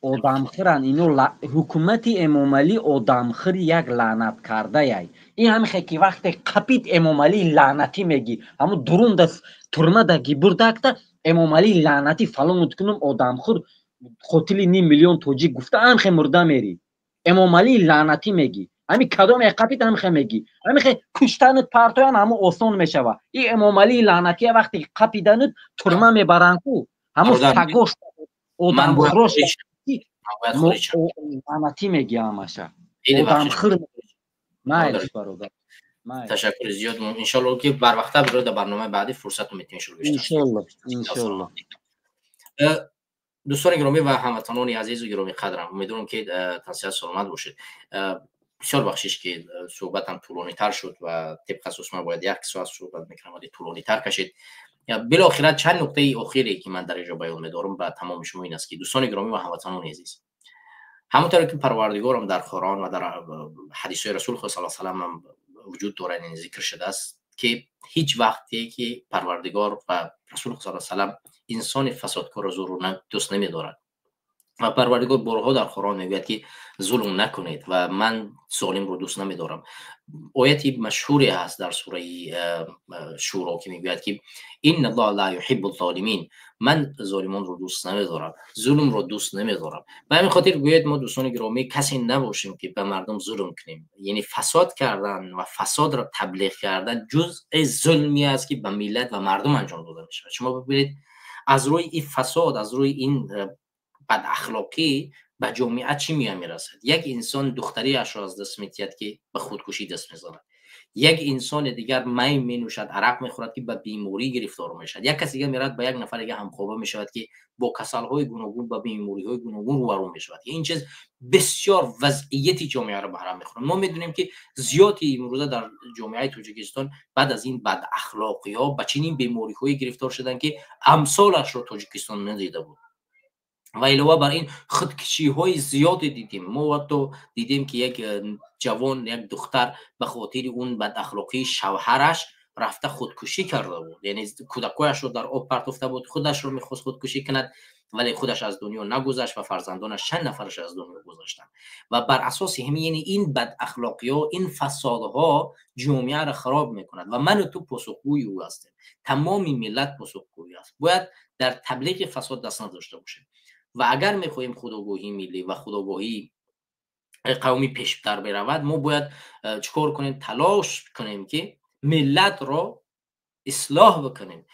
آدمخورن اینو حکومت امام علی آدمخور یک لعنت کرده یای. این همیشه که وقتی قپید امام علی لعنتی میگی همو درون دست ترمه دگی بردکتا امام علی لعنتی فلان کنم آدمخور قاتل 9 میلیون توجی گفته همیشه مرده میری امام علی لعنتی میگی همین کدام قپید همیشه میگی همیشه کشتن پرتویان همو آسان میشوه. این امام علی لعنتی وقتی قپیدن ترمه میبرن کو همو سگوش آدم خروش لعنتی میگی همشه آدم خور مایلش برادر. تشکر زیاد. انشالله که بر وقت برای در برنامه بعدی فرصت میتونیم شروع کنیم انشالله. دوستان گرامی و هموطنان عزیز و گرامی قدرم، امیدوارم که تنسیت سلامت باشید. بسیار بخشش که صحبتم طولانی تر شد و طبق اساس من باید 1 ساعت صحبت میکنم ولی طولانی تر کشید. بالاخره چند نکته اخیری که من در اینجا بیان می‌دارم با تمام شما این است که دوستان گرامی و هموطنان عزیز، همونطور که پروردگارم در قرآن و در حدیث رسول خدا صلی الله علیه و آله وجود داره این ذکر شده است که هیچ وقتی که پروردگار و رسول خدا صلی الله علیه و آله انسان فسادکار و زورآور دوست نمی‌دارد و پروردگار بارها در قرآن میگوید که ظلم نکنید و من ظالم رو دوست نمی‌دارم. آیتی مشهوری هست در سوره شورا که میگوید که ان الله لا يحب الظالمین، من ظالمان رو دوست نمی‌دارم، ظلم رو دوست نمی‌دارم. به همین خاطر گوید ما دوستان گرامی کسی نباشیم که به مردم ظلم کنیم. یعنی فساد کردن و فساد را تبلیغ کردن جزء ظلمی است که به ملت و مردم انجام داده میشه. شما ببینید از روی این فساد، از روی این بد اخلاقی به جامعه چی میرسد؟ یک انسان دختری اش را از دست میتید که به خودکشی دست میزند. یک انسان دیگر می نوشد، عرق میخورد که به بیماری گرفتار میشد. یک کسی دیگر میرد با یک نفر دیگر همخوابه میشود که با کسل‌های گوناگون با بیماری‌های گوناگون روبرو میشود. این چیز بسیار وضعیت جامعه را به هم میخورد. ما میدونیم که زیادی امروزه در جامعه تاجیکستان بعد از این بد اخلاقی‌ها به چنین بیماری‌های گرفتار شدن که امثالش را تاجیکستان ندیده بود. و علاوه بر این خودکشی های زیادی دیدیم. ما وقتی دیدیم که یک جوان، یک دختر به خاطر اون بد اخلاقی شوهرش رفته خودکشی کرده بود، یعنی کودکایش رو در آب پرتافته بود، خودش رو میخواست خودکشی کند ولی خودش از دنیا نگذشت و فرزندانش 6 نفرش از دنیا گذاشتن. و بر اساس همین یعنی این بد اخلاقی ها، این فسادها جامعه را خراب میکند و من و تو پاسخگوی او هستیم. تمام ملت پاسخگوی است. باید در تبلیغ فساد دست نداشته باشیم و اگر میخواهیم خودآگاهی ملی و خودآگاهی قومی پیشتر برود، ما باید چیکار کنیم؟ تلاش کنیم که ملت را اصلاح بکنیم.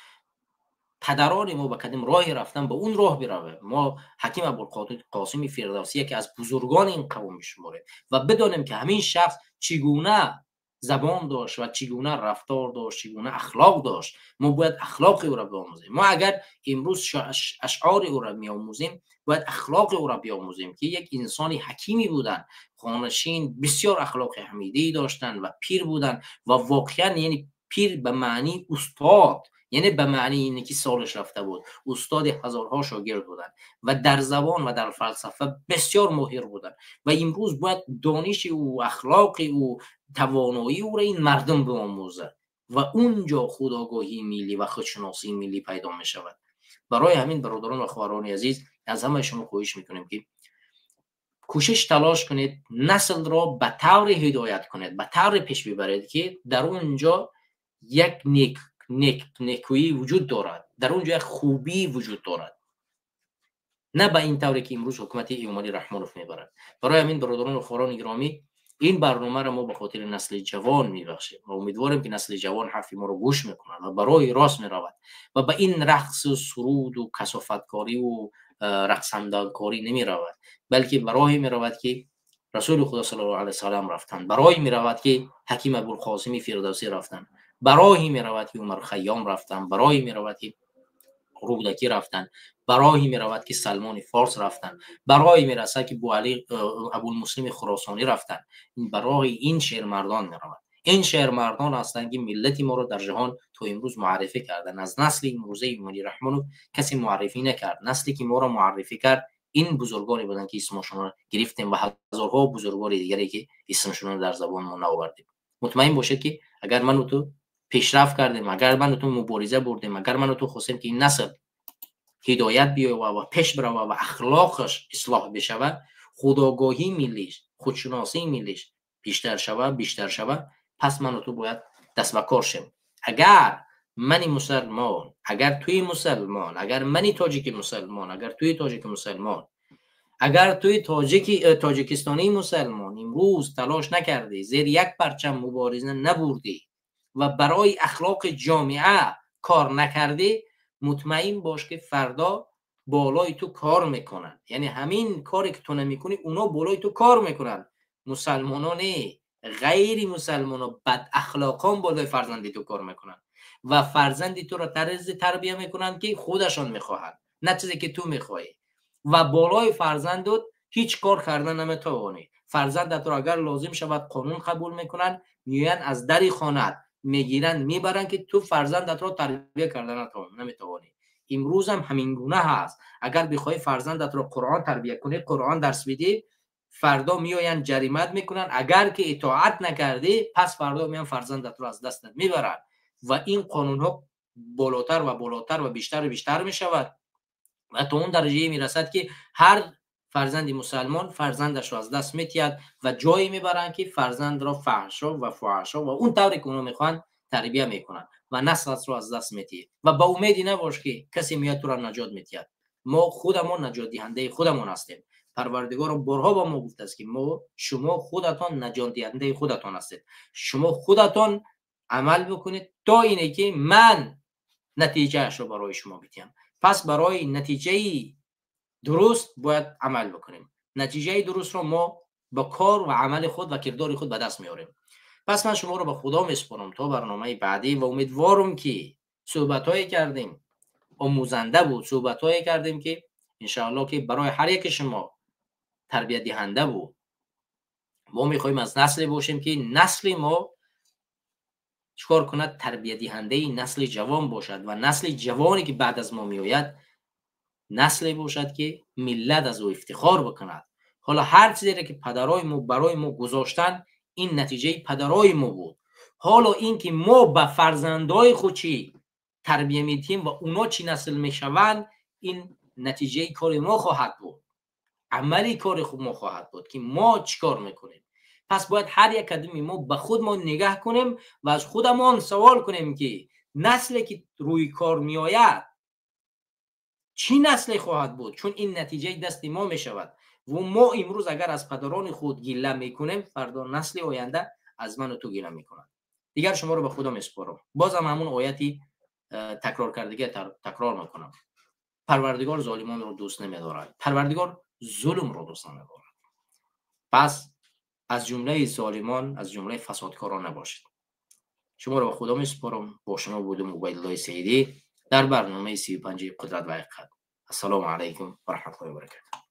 پدران ما به قدیم راهی رفتن، به اون راه برویم. ما حکیم ابوالقاسم فردوسی که از بزرگان این قوم میشماره و بدانیم که همین شخص چگونه زبان داشت و چگونه رفتار داشت، چگونه اخلاق داشت. ما باید اخلاق او را بیاموزیم. ما اگر امروز اشعار او را میآموزیم، باید اخلاق او را بیاموزیم که یک انسانی حکیمی بودن، خانشین، بسیار اخلاق حمیدی داشتن و پیر بودن و واقعا یعنی پیر به معنی استاد، یعنی به معنی اینه که سالش رفته بود، استاد هزارها شاگرد بودن و در زبان و در فلسفه بسیار ماهر بودن. و امروز باید دانش او، اخلاق او، توانایی او را این مردم بیاموزه و اونجا خودآگاهی ملی و خودشناسی ملی پیدا می شود. برای همین برادران و خواهران عزیز از همه شما خواهش میکنیم که کوشش تلاش کنید نسل را به طور هدایت کنید، به طور پیش ببرید که در اونجا یک نیکویی وجود دارد، در اونجا یک خوبی وجود دارد. نه به این طوری که امروز حکومت امامعلی رحمانوف میبرد. برای همین برادران و خواران گرامی، این برنامه را ما به خاطر نسل جوان میبخشیم و امیدواریم که نسل جوان حرف ما رو گوش میکنن و برای راست میرود و به این رقص و سرود و کثافتکاری و رقصندانکاری نمیرود، بلکه برای میرود که رسول خدا صلی الله علیه و سلم رفتن، برای میرود که حکیم ابوالقاسم فردوسی رفتن، برای میرود که عمر خیام رفتن، برای میرود که رودکی رفتن، برای میرود که سلمان فارس رفتن، برای میرسد که ابوالمسلم خراسانی رفتن. برای این شعر مردان میرود. این شعر مردان هستند که ملت ما رو در جهان تا امروز معرفی کردن. از نسل امروزه امامعلی رحمانوف کسی معرفی نکرد. نسلی که ما رو معرفی کرد این بزرگانی بودن که اسمشون رو گرفتیم و هزارها بزرگان دیگری که اسمشون رو در زبان ما نآوردیم. مطمئن باشید که اگر من و تو پیشرفت کردیم، اگر من و تو مبارزه بردیم، اگر من و تو خواستیم که این نسل هدایت بیاید و پیش بره و اخلاقش اصلاح بشه، خودآگاهی ملیش، خودشناسی ملیش بیشتر شوه، پس من و تو باید دست به کار شیم. اگر منی مسلمان، اگر توی مسلمان، اگر منی تاجیک مسلمان، اگر توی تاجیک مسلمان، اگر توی تاجیکستانی مسلمان امروز تلاش نکردی، زیر یک پرچم مبارزه نبردی و برای اخلاق جامعه کار نکردی، مطمئن باش که فردا بالای تو کار میکنن. یعنی همین کاری که تو نمیکنی اونا بالای تو کار میکنن. مسلمانان غیر مسلمان بد اخلاقان بالای فرزندی تو کار میکنن و فرزندی تو را طرز تربیه میکنن که خودشان میخواهند، نه چیزی که تو میخوای. و بالای فرزندت هیچ کار کردن نمیتوانی. فرزندت را اگر لازم شود قانون قبول میکنن، میان از دری خانه میگیرن میبرن که تو فرزندت را تربیه کردن نمیتوانی. امروز هم همین گونه هست. اگر بخوای فرزندت را قرآن تربیه کنی، قرآن درس بدی، فردا میآیند جریمت میکنن. اگر که اطاعت نکردی، پس فردا میان فرزندت را از دستت میبرن و این قانون ها بالاتر و بالاتر و بیشتر و بیشتر میشود و تا اون درجه میرسد که هر فرزند مسلمان فرزندش را از دست میتید و جایی میبرن که فرزند را فحشا و اون طوری که اونا میخوان تربیه میکنن و نسل را از دست میتید و با امیدی نباش که کسی میاد تو را نجات میتید. ما خودمون نجات دهنده خودمون هستیم. پروردگار بارها با ما گفته است که شما خودتان نجات دهنده خودتان هستید. شما خودتان عمل بکنید تا اینه که من نتیجه اش رو برای شما بدم. پس برای نتیجه درست باید عمل بکنیم. نتیجه درست رو ما با کار و عمل خود و کردار خود به دست میاریم. پس من شما رو به خدا میسپارم تا برنامه بعدی و امیدوارم که صحبت‌هایی کردیم آموزنده بود، صحبت‌هایی کردیم که انشاءالله که برای هر یک شما تربیت دهنده بود. ما میخوایم از نسلی باشیم که نسل ما چیکار کند؟ تربیت دهنده نسل جوان باشد و نسل جوانی که بعد از ما میآید نسلی باشد که ملت از او افتخار بکند. حالا هر چیزی که پدرای ما برای ما گذاشتن این نتیجه پدرای ما بود. حالا این که ما به فرزندای خود چی تربیه میدیم و اونا چی نسل میشوند، این نتیجه کار ما خواهد بود، عملی کار خوب ما خواهد بود که ما چیکار میکنیم. پس باید هر یک قدمی ما به خود ما نگاه کنیم و از خودمان سوال کنیم که نسلی که روی کار میآید چی نسلی خواهد بود، چون این نتیجه دست ما می شود و ما امروز اگر از پدران خود گله میکنیم، فردا نسل آینده از من و تو گله میکنند. دیگر شما رو به خدا میسپارم. بازم همون آیتی تکرار کردگی تکرار میکنم. پروردگار ظالمان رو دوست نمیدارد، پروردگار ظلم رو دوست نمیدارد. پس از جمله ظالمان، از جمله فسادکاران نباشید. شما رو به خدا میسپارم. با شما بودم عبیدالله سیدی در برنامه 35 قدرت و حقیقت. السلام علیکم و رحمت الله و برکاته.